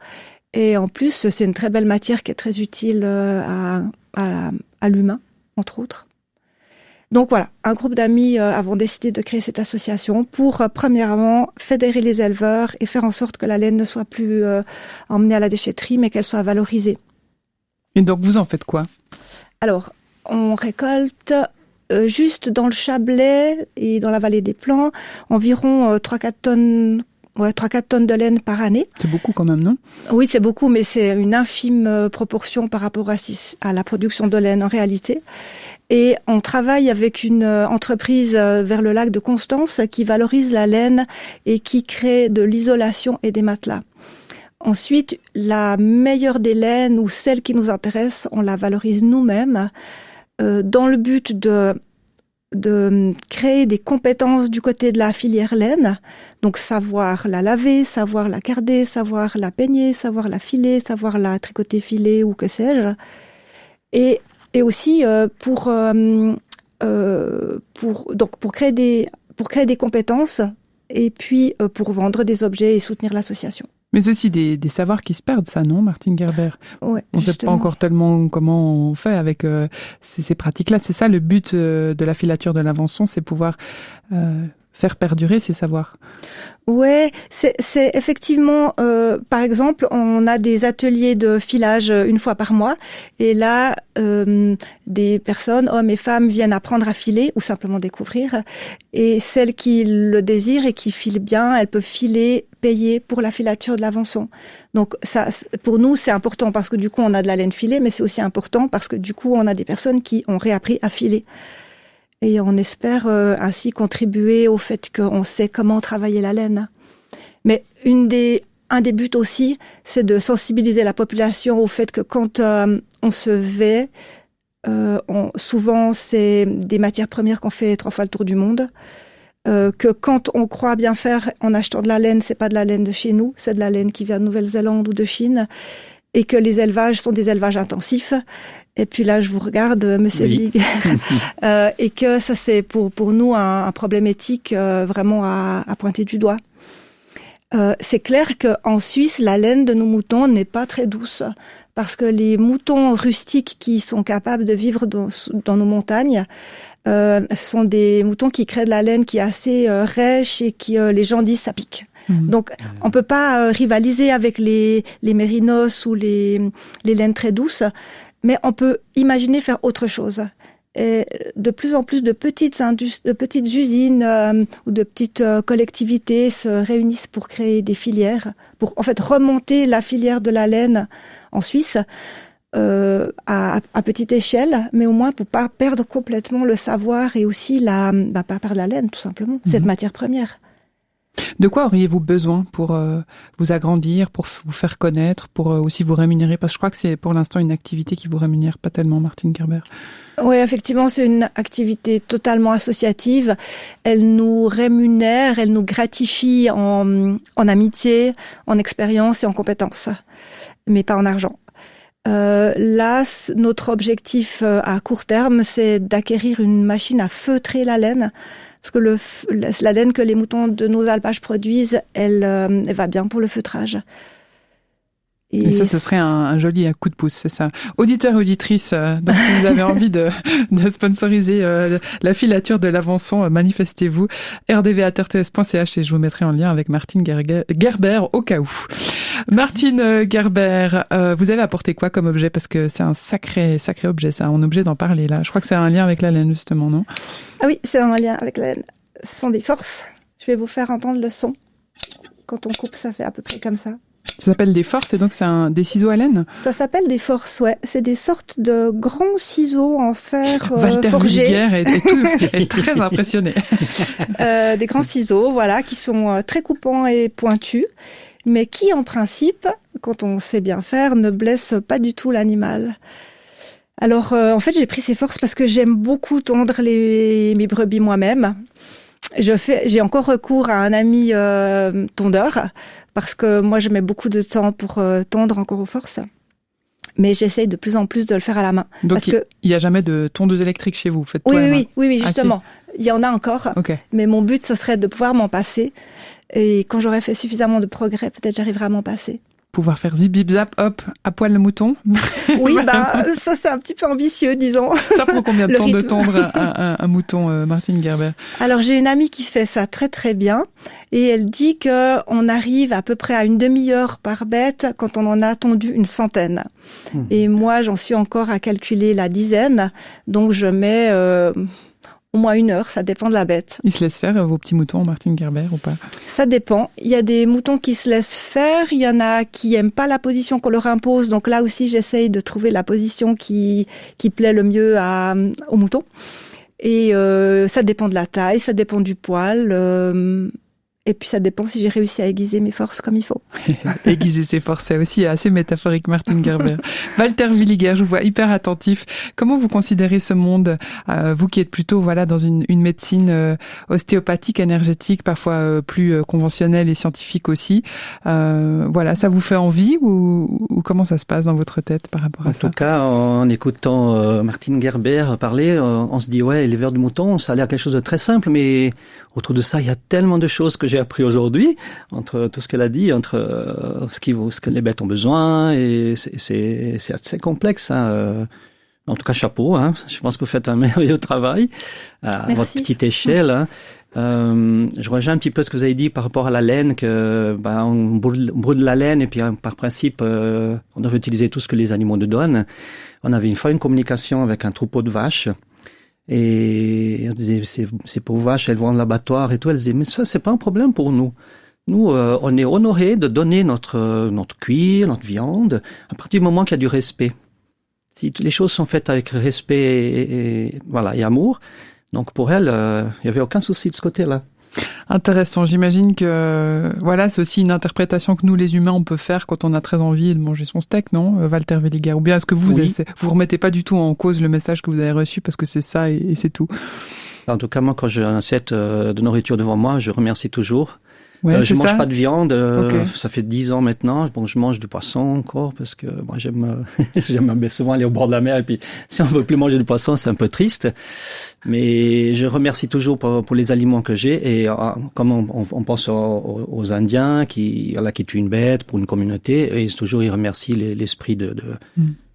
Et en plus c'est une très belle matière qui est très utile à l'humain entre autres. Donc voilà, un groupe d'amis avons décidé de créer cette association pour, premièrement, fédérer les éleveurs et faire en sorte que la laine ne soit plus emmenée à la déchetterie, mais qu'elle soit valorisée. Et donc, vous en faites quoi? Alors, on récolte juste dans le Chablais et dans la vallée des Plans environ 3-4 tonnes. Ouais, 3-4 tonnes de laine par année. C'est beaucoup quand même, non? Oui, c'est beaucoup, mais c'est une infime proportion par rapport à la production de laine en réalité. Et on travaille avec une entreprise vers le lac de Constance qui valorise la laine et qui crée de l'isolation et des matelas. Ensuite, la meilleure des laines ou celle qui nous intéresse, on la valorise nous-mêmes dans le but de de créer des compétences du côté de la filière laine, donc savoir la laver, savoir la carder, savoir la peigner, savoir la filer, savoir la tricoter, filer ou que sais-je, et aussi pour créer des compétences et puis pour vendre des objets et soutenir l'association. Mais aussi des savoirs qui se perdent, ça, non, Martine Gerber? Ouais, on ne sait pas encore tellement comment on fait avec ces pratiques-là. C'est ça le but de la filature de l'Avançon, c'est pouvoir faire perdurer ces savoirs. Ouais, c'est effectivement, par exemple, on a des ateliers de filage une fois par mois, et là, des personnes, hommes et femmes, viennent apprendre à filer ou simplement découvrir, et celles qui le désirent et qui filent bien, elles peuvent filer, payer pour la filature de l'Avançon. Donc ça, pour nous, c'est important parce que du coup, on a de la laine filée, mais c'est aussi important parce que du coup, on a des personnes qui ont réappris à filer. Et on espère ainsi contribuer au fait qu'on sait comment travailler la laine. Mais un des buts aussi, c'est de sensibiliser la population au fait que quand on se vêt, souvent c'est des matières premières qu'on fait 3 fois le tour du monde. Que quand on croit bien faire en achetant de la laine, c'est pas de la laine de chez nous, c'est de la laine qui vient de Nouvelle-Zélande ou de Chine, et que les élevages sont des élevages intensifs. Et puis là, je vous regarde, Monsieur Big, et que ça c'est pour nous un problème éthique vraiment à pointer du doigt. C'est clair qu'en Suisse, la laine de nos moutons n'est pas très douce, parce que les moutons rustiques qui sont capables de vivre dans nos montagnes, ce sont des moutons qui créent de la laine qui est assez rêche et qui les gens disent ça pique. Donc, on peut pas rivaliser avec les mérinos ou les laines très douces, mais on peut imaginer faire autre chose. Et de plus en plus de petites usines ou de petites collectivités se réunissent pour créer des filières, pour en fait remonter la filière de la laine en Suisse à petite échelle, mais au moins pour pas perdre complètement le savoir et aussi pas perdre la laine tout simplement, cette matière première. De quoi auriez-vous besoin pour vous agrandir, pour vous faire connaître, pour aussi vous rémunérer? Parce que je crois que c'est pour l'instant une activité qui vous rémunère pas tellement, Martine Gerber. Oui, effectivement, c'est une activité totalement associative. Elle nous rémunère, elle nous gratifie en amitié, en expérience et en compétences, mais pas en argent. Là, notre objectif à court terme, c'est d'acquérir une machine à feutrer la laine. Parce que la laine que les moutons de nos alpages produisent, elle va bien pour le feutrage. Et ça, ce serait un joli coup de pouce, c'est ça. Auditeurs et auditrices, donc si vous avez envie de sponsoriser la filature de l'Avançon, manifestez-vous. rdv@rts.ch et je vous mettrai en lien avec Martine Gerber au cas où. Martine Gerber, vous avez apporté quoi comme objet? Parce que c'est un sacré objet, ça. On est obligé d'en parler là. Je crois que c'est un lien avec la laine justement, non? Ah oui, c'est un lien avec la laine. Ce sont des forces. Je vais vous faire entendre le son. Quand on coupe, ça fait à peu près comme ça. Ça s'appelle des forces et donc c'est des ciseaux à laine? Ça s'appelle des forces, ouais. C'est des sortes de grands ciseaux en fer Walter forgé. est très impressionné. Des grands ciseaux, voilà, qui sont très coupants et pointus, mais qui en principe, quand on sait bien faire, ne blessent pas du tout l'animal. Alors en fait j'ai pris ces forces parce que j'aime beaucoup tondre mes brebis moi-même. J'ai encore recours à un ami tondeur parce que moi je mets beaucoup de temps pour tondre encore aux forces. Mais j'essaye de plus en plus de le faire à la main. Donc il n'y a jamais de tondeuse électrique chez vous? Faites Oui, justement. Il y en a encore. Okay. Mais mon but ce serait de pouvoir m'en passer. Et quand j'aurai fait suffisamment de progrès, peut-être j'arriverai à m'en passer. Pouvoir faire zip zip zap hop à poil le mouton? Oui, ça c'est un petit peu ambitieux, disons. Ça prend combien de temps de tondre un mouton, Martine Gerber? Alors j'ai une amie qui fait ça très très bien et elle dit que on arrive à peu près à une demi-heure par bête quand on en a tondu une centaine. Et moi j'en suis encore à calculer la dizaine, donc je mets au moins 1 heure, ça dépend de la bête. Ils se laissent faire, vos petits moutons, Martine Gerber, ou pas? Ça dépend. Il y a des moutons qui se laissent faire, il y en a qui aiment pas la position qu'on leur impose, donc là aussi j'essaye de trouver la position qui plaît le mieux aux moutons. Et ça dépend de la taille, ça dépend du poil, Et puis ça dépend si j'ai réussi à aiguiser mes forces comme il faut. Aiguiser ses forces, c'est aussi assez métaphorique, Martine Gerber. Walter Villiger, je vous vois hyper attentif. Comment vous considérez ce monde, vous qui êtes plutôt dans une médecine ostéopathique, énergétique, parfois plus conventionnelle et scientifique aussi. Ça vous fait envie ou comment ça se passe dans votre tête par rapport à ça? En tout cas, en écoutant Martine Gerber parler, on se dit l'éleveur de moutons, ça a l'air quelque chose de très simple, mais autour de ça, il y a tellement de choses que j'ai appris aujourd'hui, entre tout ce qu'elle a dit, entre ce que les bêtes ont besoin, et c'est assez complexe. En tout cas, chapeau. Je pense que vous faites un merveilleux travail à Merci. votre petite échelle. Je rejoins un petit peu ce que vous avez dit par rapport à la laine, que on brûle la laine et puis par principe, on devrait utiliser tout ce que les animaux nous donnent. On avait une fois une communication avec un troupeau de vaches. Et elle disait, ces pauvres vaches, elles vont à l'abattoir et tout. Elle disait, mais ça, c'est pas un problème pour nous. Nous, on est honorés de donner notre cuir, notre viande, à partir du moment qu'il y a du respect. Si les choses sont faites avec respect et amour, donc pour elle, il y avait aucun souci de ce côté-là. Intéressant. J'imagine que c'est aussi une interprétation que nous les humains on peut faire quand on a très envie de manger son steak, non, Walter Villiger? Ou bien est-ce que vous remettez pas du tout en cause le message que vous avez reçu parce que c'est ça et c'est tout? En tout cas, moi, quand j'ai une assiette de nourriture devant moi, je remercie toujours. Je mange pas de viande, ça fait 10 ans maintenant. Bon, je mange du poisson encore parce que moi j'aime souvent aller au bord de la mer et puis si on veut plus manger du poisson, c'est un peu triste. Mais je remercie toujours pour les aliments que j'ai et comme on pense aux Indiens qui tuent une bête pour une communauté et toujours ils remercient l'esprit de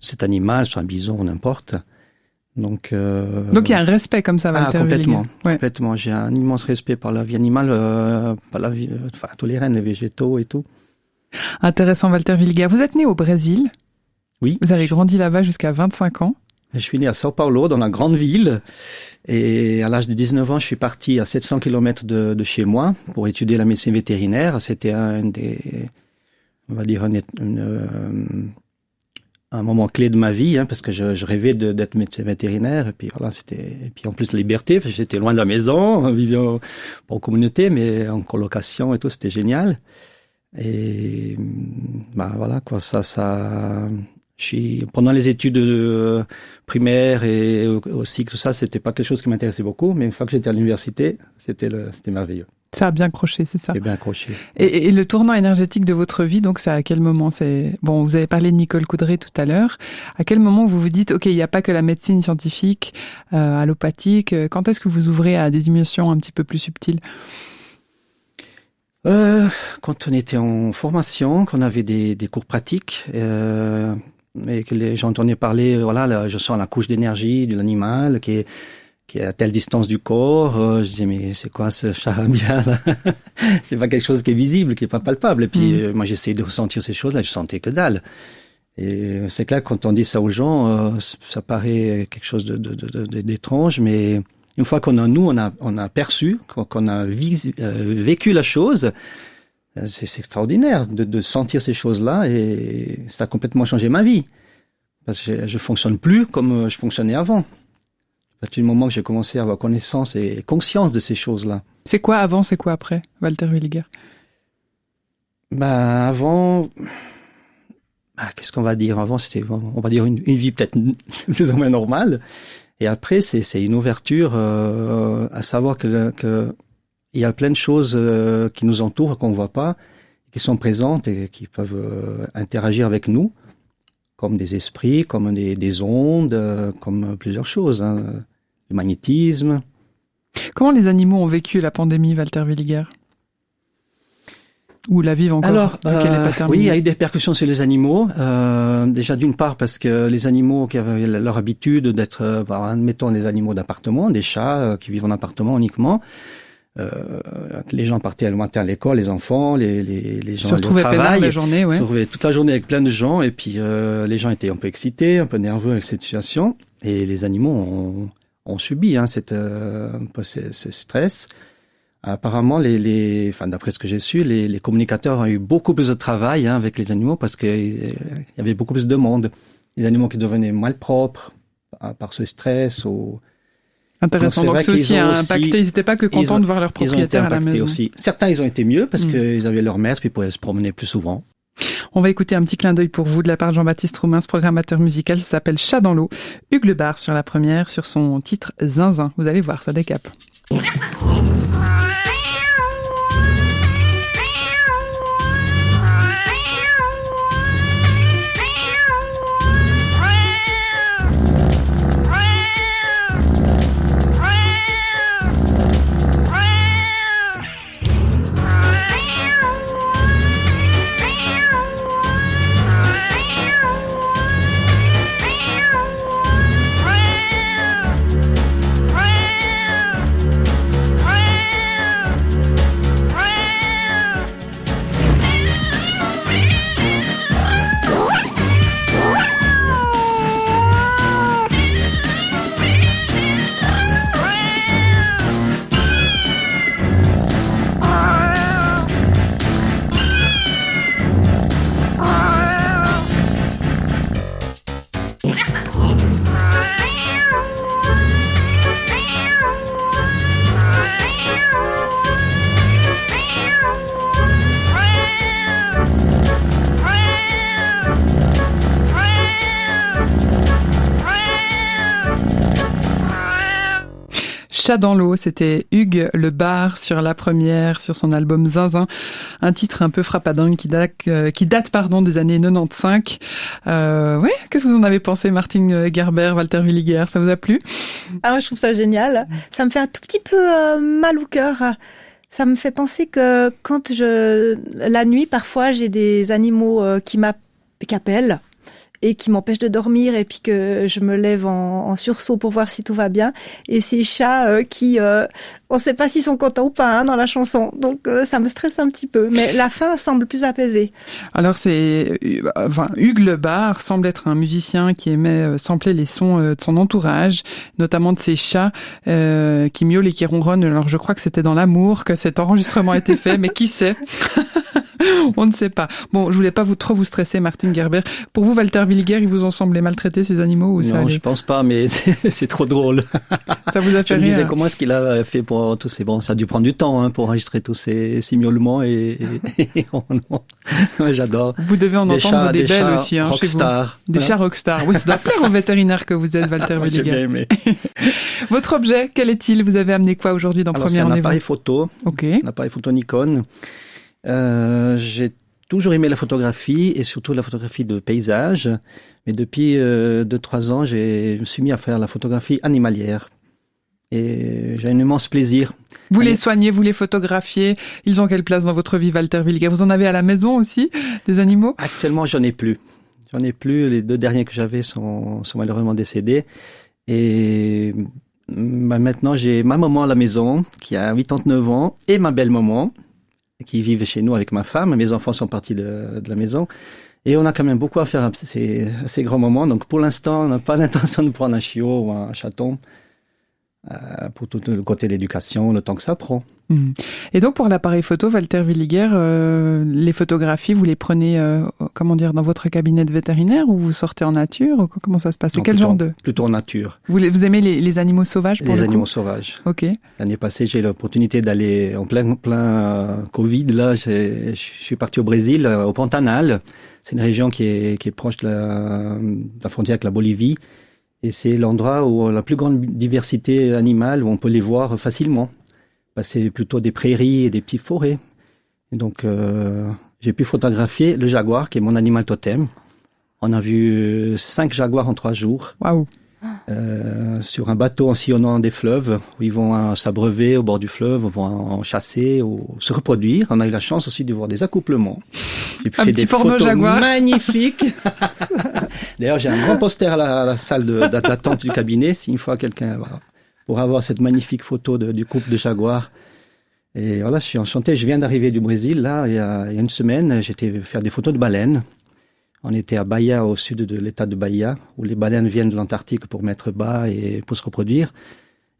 cet animal, soit un bison ou n'importe. Donc il y a un respect comme ça, Walter complètement, Villiger. Ouais. Complètement. J'ai un immense respect par la vie animale, par la vie, tous les rennes, les végétaux et tout. Intéressant, Walter Villiger. Vous êtes né au Brésil. Oui. Vous avez grandi là-bas jusqu'à 25 ans. Je suis né à São Paulo, dans la grande ville. Et à l'âge de 19 ans, je suis parti à 700 km de chez moi pour étudier la médecine vétérinaire. C'était un moment clé de ma vie, parce que je rêvais d'être médecin vétérinaire, et puis et puis en plus la liberté, parce que j'étais loin de la maison, on vivait en communauté, mais en colocation et tout, c'était génial. Et pendant les études primaires et aussi tout ça, c'était pas quelque chose qui m'intéressait beaucoup, mais une fois que j'étais à l'université, c'était merveilleux. Ça a bien accroché, c'est ça. C'est bien accroché. Et le tournant énergétique de votre vie, donc, c'est à quel moment? Vous avez parlé de Nicole Coudray tout à l'heure. À quel moment vous vous dites, OK, il n'y a pas que la médecine scientifique, allopathique. Quand est-ce que vous ouvrez à des dimensions un petit peu plus subtiles? Quand on était en formation, qu'on avait des cours pratiques, et que j'entendais parler, je sens la couche d'énergie de l'animal qui est à telle distance du corps, je disais, mais c'est quoi ce charabia là? C'est pas quelque chose qui est visible, qui est pas palpable. Et puis, moi, j'essayais de ressentir ces choses-là, je sentais que dalle. Et c'est clair, quand on dit ça aux gens, ça paraît quelque chose d'étrange, mais une fois qu'on a perçu, qu'on a vécu la chose, c'est extraordinaire de sentir ces choses-là, et ça a complètement changé ma vie. Parce que je fonctionne plus comme je fonctionnais avant. À partir du moment que j'ai commencé à avoir connaissance et conscience de ces choses-là. C'est quoi avant, c'est quoi après, Walter Villiger? Avant, qu'est-ce qu'on va dire? Avant, c'était, on va dire, une vie peut-être plus ou moins normale. Et après, c'est une ouverture à savoir que il y a plein de choses qui nous entourent, qu'on voit pas, qui sont présentes et qui peuvent interagir avec nous, comme des esprits, comme des ondes, comme plusieurs choses, le magnétisme. Comment les animaux ont vécu la pandémie, Walter Villiger? Ou la vivent encore? Alors, vu qu'elle n'est pas terminée. oui, il y a eu des répercussions sur les animaux. Déjà, d'une part, parce que les animaux qui avaient leur habitude d'être, admettons, des animaux d'appartement, des chats qui vivent en appartement uniquement, les gens partaient le matin à l'école, les enfants, les gens allaient au travail, la journée, ouais. se retrouvaient toute la journée avec plein de gens, et puis les gens étaient un peu excités, un peu nerveux avec cette situation, et les animaux ont subi ce stress. Apparemment, d'après ce que j'ai su, les communicateurs ont eu beaucoup plus de travail avec les animaux parce qu'il y avait beaucoup plus de monde. Les animaux qui devenaient malpropres par ce stress. Intéressant. Donc c'est aussi impacté. Ils n'étaient pas que contents de voir leur propriétaire à la maison. Aussi. Certains, ils ont été mieux parce qu'ils avaient leur maître, puis ils pouvaient se promener plus souvent. On va écouter un petit clin d'œil pour vous de la part de Jean-Baptiste Roumain, ce programmateur musical. Ça s'appelle Chat dans l'eau. Hugues Le Bar sur la première, sur son titre Zinzin. Vous allez voir, ça décape. Chat dans l'eau, c'était Hugues Le Bar sur la première, sur son album Zinzin, un titre un peu frappadingue qui date des années 95. Ouais, qu'est-ce que vous en avez pensé, Martine Gerber, Walter Williger, ça vous a plu? Ah, je trouve ça génial. Ça me fait un tout petit peu mal au cœur. Ça me fait penser que la nuit, parfois, j'ai des animaux qui appellent et qui m'empêchent de dormir, et puis que je me lève en sursaut pour voir si tout va bien. Et ces chats qui, on ne sait pas s'ils sont contents ou pas dans la chanson. Donc ça me stresse un petit peu. Mais la fin semble plus apaisée. Alors Hugues Le Bar semble être un musicien qui aimait sampler les sons de son entourage, notamment de ses chats qui miaulent et qui ronronnent. Alors je crois que c'était dans l'amour que cet enregistrement a été fait, mais qui sait? On ne sait pas. Bon, je voulais pas trop vous stresser, Martine Gerber. Pour vous, Walter Williger, ils vous ont semblé maltraiter ces animaux ou ça Non, allait? je pense pas, mais c'est trop drôle. Ça vous a fait rire? Je me disais, rire. comment est-ce qu'il a fait pour tous ces... Bon, ça a dû prendre du temps pour enregistrer tous ces miaulements et oh non. Ouais, j'adore. Vous devez en entendre des belles aussi, chez vous. Rockstar. Des chats rockstar. Oui, ça doit plaire au vétérinaire que vous êtes, Walter Williger. J'ai bien aimé. Votre objet, quel est-il? Vous avez amené quoi aujourd'hui dans Premier Rendez-vous? C'est un appareil photo. Ok. Un appareil photo Nikon. J'ai toujours aimé la photographie et surtout la photographie de paysage. Mais depuis 2-3 ans, je me suis mis à faire la photographie animalière. Et j'ai un immense plaisir. Vous les soignez, vous les photographiez. Ils ont quelle place dans votre vie, Walter Williger? Vous en avez à la maison aussi, des animaux? Actuellement, j'en ai plus. Les 2 derniers que j'avais sont malheureusement décédés. Et maintenant, j'ai ma maman à la maison, qui a 89 ans, et ma belle-maman, qui vivent chez nous avec ma femme. Mes enfants sont partis de la maison. Et on a quand même beaucoup à faire à ces grands moments. Donc pour l'instant, on n'a pas l'intention de prendre un chiot ou un chaton pour tout le côté de l'éducation, le temps que ça prend. Et donc pour l'appareil photo, Walter Williger, les photographies, vous les prenez dans votre cabinet de vétérinaire ou vous sortez en nature? Comment ça se passe? Quel genre de... Plutôt en nature. Vous aimez les animaux sauvages pour les le coup? Animaux sauvages. Ok. L'année passée, j'ai eu l'opportunité d'aller en plein Covid. Là, je suis parti au Brésil, au Pantanal. C'est une région qui est proche de la frontière avec la Bolivie. Et c'est l'endroit où la plus grande diversité animale, où on peut les voir facilement. C'est plutôt des prairies et des petites forêts. Et donc, j'ai pu photographier le jaguar, qui est mon animal totem. On a vu 5 jaguars en 3 jours. Waouh! Sur un bateau en sillonnant des fleuves, où ils vont s'abreuver au bord du fleuve, vont en chasser ou se reproduire. On a eu la chance aussi de voir des accouplements. J'ai fait des photos magnifiques. D'ailleurs, j'ai un grand poster à la salle d'attente du cabinet, si une fois quelqu'un... pour avoir cette magnifique photo du couple de jaguars. Et voilà, je suis enchanté. Je viens d'arriver du Brésil, là, il y a une semaine. J'étais faire des photos de baleines. On était à Bahia, au sud de l'état de Bahia, où les baleines viennent de l'Antarctique pour mettre bas et pour se reproduire.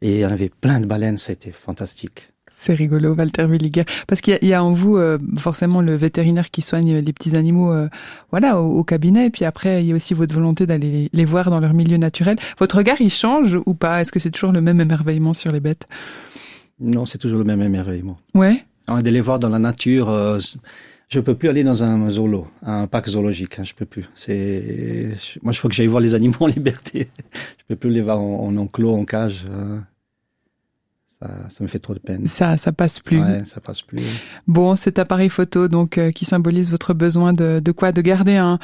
Et il y en avait plein de baleines, ça a été fantastique. C'est rigolo, Walter Villiger, parce qu'il y a en vous forcément le vétérinaire qui soigne les petits animaux au cabinet, et puis après il y a aussi votre volonté d'aller les voir dans leur milieu naturel. Votre regard, il change ou pas? Est-ce que c'est toujours le même émerveillement sur les bêtes? Non, c'est toujours le même émerveillement. Ouais. De les voir dans la nature, je peux plus aller dans un parc zoologique, je peux plus. Moi, il faut que j'aille voir les animaux en liberté. Je peux plus les voir en enclos, en cage. Ça me fait trop de peine. Ça passe plus. Ouais, ça passe plus. Bon, cet appareil photo, donc, qui symbolise votre besoin de quoi? De garder un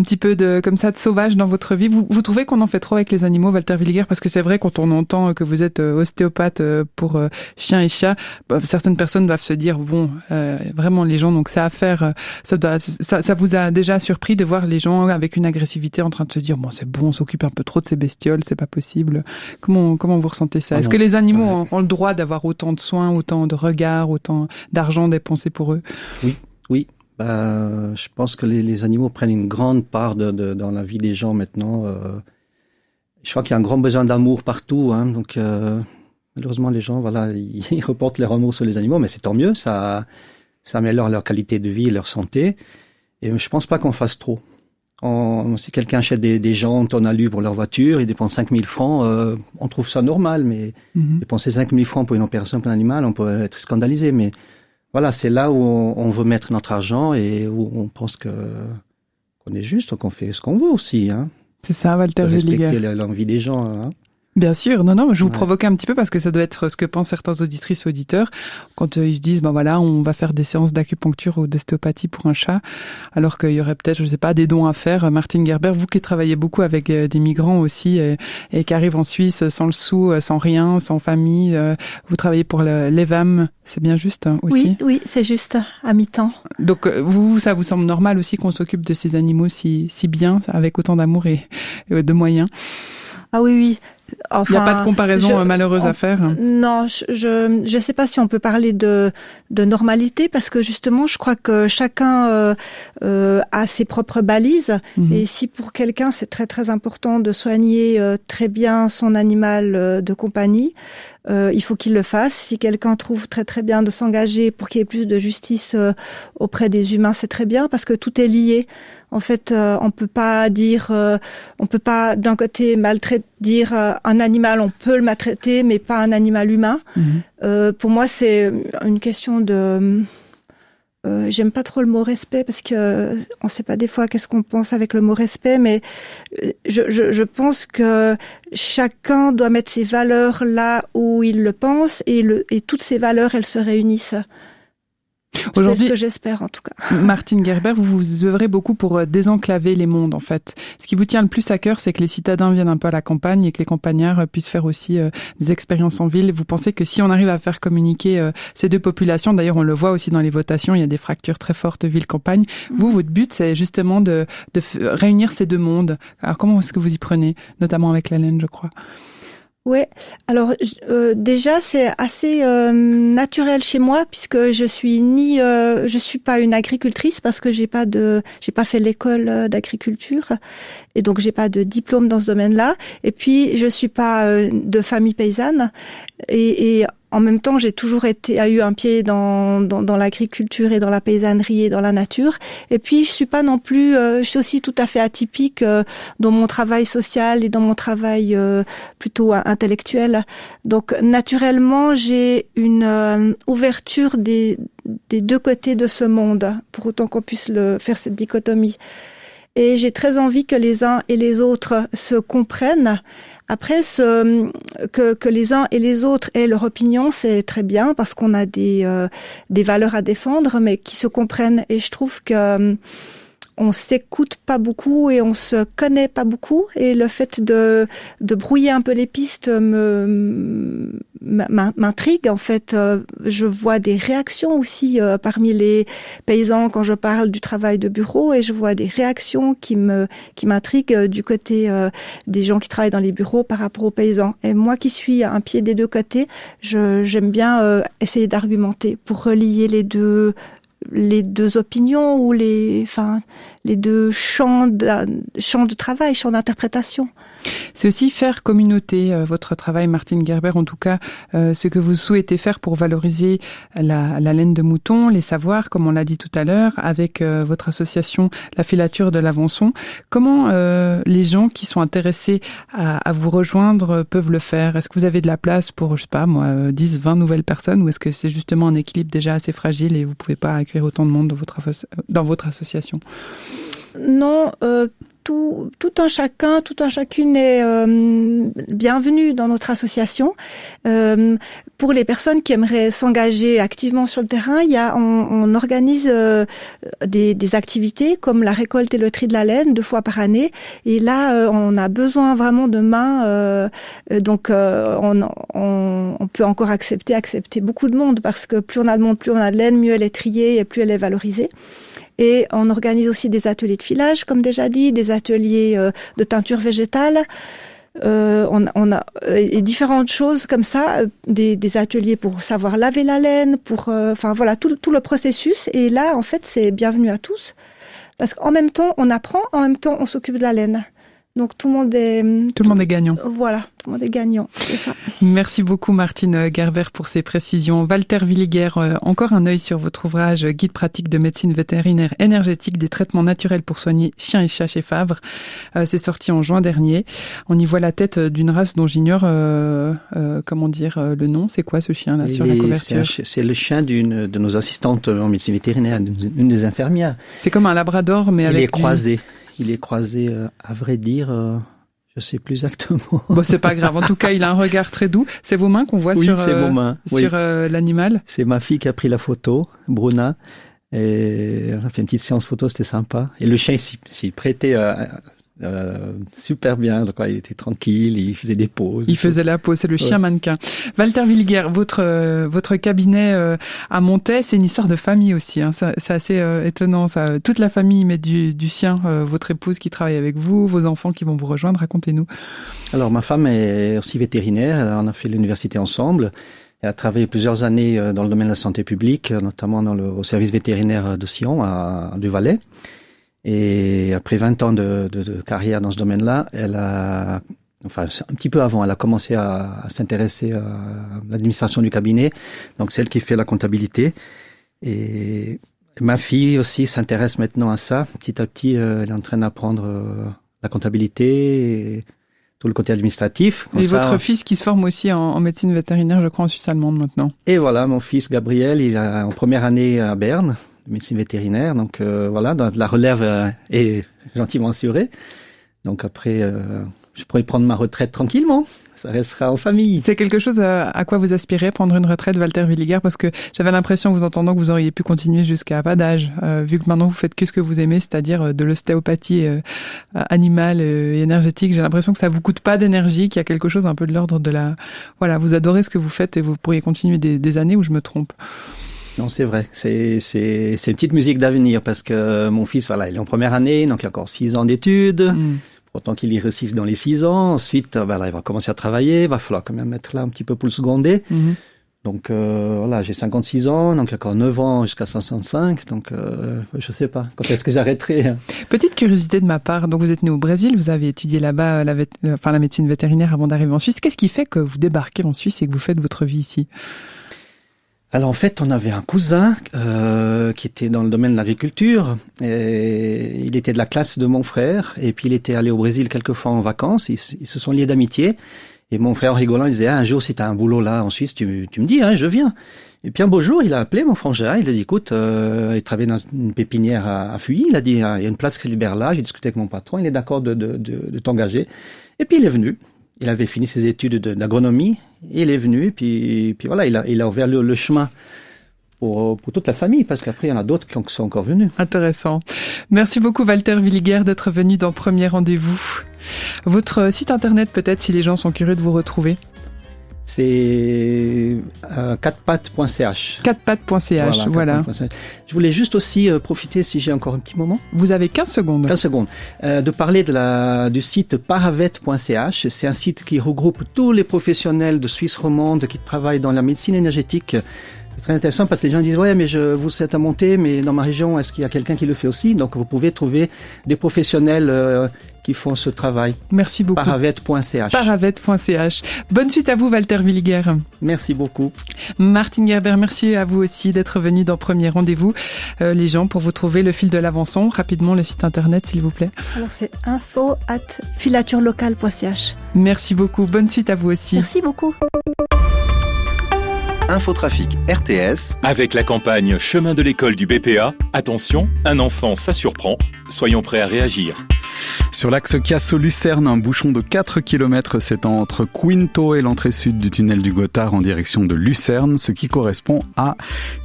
petit peu de sauvage dans votre vie. Vous trouvez qu'on en fait trop avec les animaux, Walter Villiger? Parce que c'est vrai, quand on entend que vous êtes ostéopathe pour chiens et chats, certaines personnes doivent se dire, vraiment, les gens, donc, ça à faire, ça vous a déjà surpris de voir les gens avec une agressivité en train de se dire, c'est bon, on s'occupe un peu trop de ces bestioles, c'est pas possible. Comment vous ressentez ça? Est-ce que les animaux ont le droit d'avoir autant de soins, autant de regards, autant d'argent dépensé pour eux? Oui. Je pense que les animaux prennent une grande part dans la vie des gens maintenant. Je crois qu'il y a un grand besoin d'amour partout. Donc, malheureusement, les gens, ils reportent leur amour sur les animaux, mais c'est tant mieux. Ça améliore leur qualité de vie et leur santé. Et je pense pas qu'on fasse trop. Si quelqu'un achète des jantes en alu pour leur voiture, il dépense 5 000 francs, on trouve ça normal, mais dépenser 5 000 francs pour une opération pour un animal, on peut être scandalisé. Mais voilà, c'est là où on veut mettre notre argent et où on pense qu'on est juste, qu'on fait ce qu'on veut aussi. C'est ça, Walter Villiger. Respecter l'envie des gens. Bien sûr, non, je vous provoquais un petit peu parce que ça doit être ce que pensent certains auditrices et auditeurs quand ils se disent, on va faire des séances d'acupuncture ou d'ostéopathie pour un chat, alors qu'il y aurait peut-être, je sais pas, des dons à faire. Martine Gerber, vous qui travaillez beaucoup avec des migrants aussi et qui arrivent en Suisse sans le sou, sans rien, sans famille, vous travaillez pour l'EVAM, c'est bien juste aussi? Oui, c'est juste, à mi-temps. Donc ça vous semble normal aussi qu'on s'occupe de ces animaux si bien, avec autant d'amour et de moyens? Ah oui. Enfin, il n'y a pas de comparaison malheureuse à faire? Non, je sais pas si on peut parler de normalité, parce que justement, je crois que chacun a ses propres balises. Et si pour quelqu'un, c'est très très important de soigner très bien son animal de compagnie, il faut qu'il le fasse. Si quelqu'un trouve très très bien de s'engager pour qu'il y ait plus de justice auprès des humains, c'est très bien, parce que tout est lié. En fait, on peut pas d'un côté dire un animal, on peut le maltraiter, mais pas un animal humain. Pour moi, c'est une question de. J'aime pas trop le mot respect, parce que on sait pas des fois qu'est-ce qu'on pense avec le mot respect, mais je pense que chacun doit mettre ses valeurs là où il le pense, et toutes ces valeurs, elles se réunissent. C'est ce que j'espère, en tout cas. Martine Gerber, vous œuvrez beaucoup pour désenclaver les mondes, en fait. Ce qui vous tient le plus à cœur, c'est que les citadins viennent un peu à la campagne et que les campagnards puissent faire aussi des expériences en ville. Vous pensez que si on arrive à faire communiquer ces deux populations, d'ailleurs on le voit aussi dans les votations, il y a des fractures très fortes ville-campagne. Votre but, c'est justement de réunir ces deux mondes. Alors comment est-ce que vous y prenez, notamment avec la laine, je crois? Ouais, alors déjà c'est assez naturel chez moi, puisque je suis pas une agricultrice, parce que j'ai pas fait l'école d'agriculture, et donc j'ai pas de diplôme dans ce domaine-là, et puis je suis pas de famille paysanne, et en même temps, j'ai toujours eu un pied dans l'agriculture et dans la paysannerie et dans la nature. Et puis, je suis pas non plus, je suis aussi tout à fait atypique dans mon travail social et dans mon travail plutôt intellectuel. Donc, naturellement, j'ai une ouverture des deux côtés de ce monde, pour autant qu'on puisse faire cette dichotomie. Et j'ai très envie que les uns et les autres se comprennent. Après, que les uns et les autres aient leur opinion, c'est très bien, parce qu'on a des valeurs à défendre, mais qui se comprennent. Et je trouve que on s'écoute pas beaucoup et on se connaît pas beaucoup. Et le fait de brouiller un peu les pistes m'intrigue, en fait. Je vois des réactions aussi parmi les paysans quand je parle du travail de bureau, et je vois des réactions qui m'intriguent du côté des gens qui travaillent dans les bureaux par rapport aux paysans. Et moi qui suis un pied des deux côtés, j'aime bien essayer d'argumenter pour relier les deux opinions, ou les deux champs de travail, champs d'interprétation. C'est aussi faire communauté, votre travail, Martine Gerber, en tout cas, ce que vous souhaitez faire pour valoriser la laine de mouton, les savoirs, comme on l'a dit tout à l'heure, avec votre association La Filature de l'Avançon. Comment les gens qui sont intéressés à vous rejoindre peuvent le faire? Est-ce que vous avez de la place pour, je sais pas moi, 10, 20 nouvelles personnes, ou est-ce que c'est justement un équilibre déjà assez fragile et vous pouvez pas accueillir autant de monde dans votre association? Non, tout un chacune est bienvenu dans notre association. Pour les personnes qui aimeraient s'engager activement sur le terrain, on organise des activités comme la récolte et le tri de la laine 2 fois par année. Et là, on a besoin vraiment de mains. Donc, on peut encore accepter beaucoup de monde, parce que plus on a de monde, plus on a de laine, mieux elle est triée et plus elle est valorisée. Et on organise aussi des ateliers de filage, comme déjà dit, des ateliers de teinture végétale. On a différentes choses comme ça, des ateliers pour savoir laver la laine, enfin voilà, tout le processus. Et là, en fait, c'est bienvenu à tous, parce qu'en même temps, on apprend, en même temps, on s'occupe de la laine. Donc tout le monde est gagnant. Voilà, tout le monde est gagnant, c'est ça. Merci beaucoup Martine Gerber pour ces précisions. Walter Villiger, encore un œil sur votre ouvrage Guide pratique de médecine vétérinaire énergétique des traitements naturels pour soigner chiens et chats chez Favre. C'est sorti en juin dernier. On y voit la tête d'une race dont j'ignore le nom. C'est quoi ce chien là sur la couverture? C'est le chien d'une de nos assistantes en médecine vétérinaire, une des infirmières. C'est comme un labrador mais avec... Il est croisé, à vrai dire, je sais plus exactement. Bon, c'est pas grave. En tout cas, il a un regard très doux. C'est vos mains qu'on voit sur l'animal. C'est ma fille qui a pris la photo, Bruna. Et on a fait une petite séance photo, c'était sympa. Et le chien s'y prêtait super bien. Donc, il était tranquille, il faisait des pauses. Il faisait la pause, c'est le chien mannequin. Walter Villiger, votre cabinet à Montaix, c'est une histoire de famille aussi. Hein. C'est assez étonnant, ça. Toute la famille met du sien. Votre épouse qui travaille avec vous, vos enfants qui vont vous rejoindre. Racontez-nous. Alors, ma femme est aussi vétérinaire. On a fait l'université ensemble. Elle a travaillé plusieurs années dans le domaine de la santé publique, notamment au service vétérinaire de Sion, à Du-Valais. Et après 20 ans de carrière dans ce domaine-là, un petit peu avant, elle a commencé à s'intéresser à l'administration du cabinet. Donc, c'est elle qui fait la comptabilité. Et ma fille aussi s'intéresse maintenant à ça. Petit à petit, elle est en train d'apprendre la comptabilité et tout le côté administratif. Et votre fils qui se forme aussi en médecine vétérinaire, je crois, en Suisse allemande maintenant. Et voilà, mon fils Gabriel, il est en première année à Berne, de médecine vétérinaire. Donc la relève est gentiment assurée. Donc après, je pourrais prendre ma retraite tranquillement. Ça restera en famille. C'est quelque chose à quoi vous aspirez, prendre une retraite, Walter Villiger? Parce que j'avais l'impression, en vous entendant, que vous auriez pu continuer jusqu'à pas d'âge, vu que maintenant vous faites que ce que vous aimez, c'est-à-dire de l'ostéopathie animale et énergétique. J'ai l'impression que ça vous coûte pas d'énergie, qu'il y a quelque chose un peu de l'ordre de la... Voilà, vous adorez ce que vous faites et vous pourriez continuer des années, où je me trompe? Non, c'est vrai. C'est une petite musique d'avenir, parce que mon fils, voilà, il est en première année, donc il y a encore 6 ans d'études. Autant qu'il y réussisse dans les 6 ans. Ensuite, il va commencer à travailler. Il va falloir quand même être là un petit peu pour le seconder. Donc, j'ai 56 ans. Donc, il y a encore 9 ans jusqu'à 65. Donc, je sais pas. Quand est-ce que j'arrêterai? Petite curiosité de ma part. Donc, vous êtes né au Brésil. Vous avez étudié là-bas la médecine vétérinaire avant d'arriver en Suisse. Qu'est-ce qui fait que vous débarquez en Suisse et que vous faites votre vie ici? Alors en fait, on avait un cousin qui était dans le domaine de l'agriculture. Et il était de la classe de mon frère. Et puis il était allé au Brésil quelques fois en vacances. Ils se sont liés d'amitié. Et mon frère, en rigolant, il disait, un jour, si tu as un boulot là en Suisse, tu me dis, je viens. Et puis un beau jour, il a appelé mon frangin. Il a dit, écoute, il travaillait dans une pépinière à Fuy. Il a dit, il y a une place qui se libère là. J'ai discuté avec mon patron. Il est d'accord de t'engager. Et puis il est venu. Il avait fini ses études d'agronomie, et il est venu, puis voilà, il a ouvert le chemin pour toute la famille, parce qu'après, il y en a d'autres qui sont encore venus. Intéressant. Merci beaucoup, Walter Villiger, d'être venu dans Premier Rendez-vous. Votre site internet, peut-être, si les gens sont curieux de vous retrouver? C'est 4pattes.ch. 4pattes.ch, voilà. Je voulais juste aussi profiter, si j'ai encore un petit moment. Vous avez 15 secondes. 15 secondes. De parler du site paravet.ch. C'est un site qui regroupe tous les professionnels de Suisse romande qui travaillent dans la médecine énergétique C'est très intéressant parce que les gens disent ouais mais vous êtes à monter mais dans ma région est-ce qu'il y a quelqu'un qui le fait aussi? Donc vous pouvez trouver des professionnels qui font ce travail. Merci beaucoup. Paravette.ch. Paravette.ch. Bonne suite à vous Walter Villiger. Merci beaucoup. Martine Gerber, merci à vous aussi d'être venu dans Premier Rendez-vous. Les gens, pour vous trouver le fil de l'Avançon, rapidement le site internet s'il vous plaît. Alors c'est info@filaturelocale.ch. Merci beaucoup. Bonne suite à vous aussi. Merci beaucoup. Infotrafic RTS. Avec la campagne Chemin de l'école du BPA, attention, un enfant ça surprend, soyons prêts à réagir. Sur l'axe Cassel-Lucerne, un bouchon de 4 km s'étend entre Quinto et l'entrée sud du tunnel du Gothard en direction de Lucerne, ce qui correspond à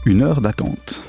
1 heure d'attente.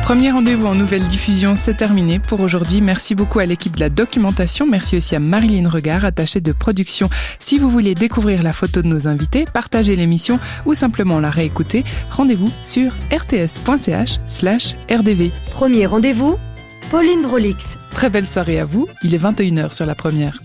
Premier rendez-vous en nouvelle diffusion, c'est terminé pour aujourd'hui. Merci beaucoup à l'équipe de la documentation. Merci aussi à Marilyn Regard, attachée de production. Si vous voulez découvrir la photo de nos invités, partager l'émission ou simplement la réécouter, rendez-vous sur rts.ch/rdv. Premier rendez-vous, Pauline Brolix. Très belle soirée à vous. Il est 21h sur La Première.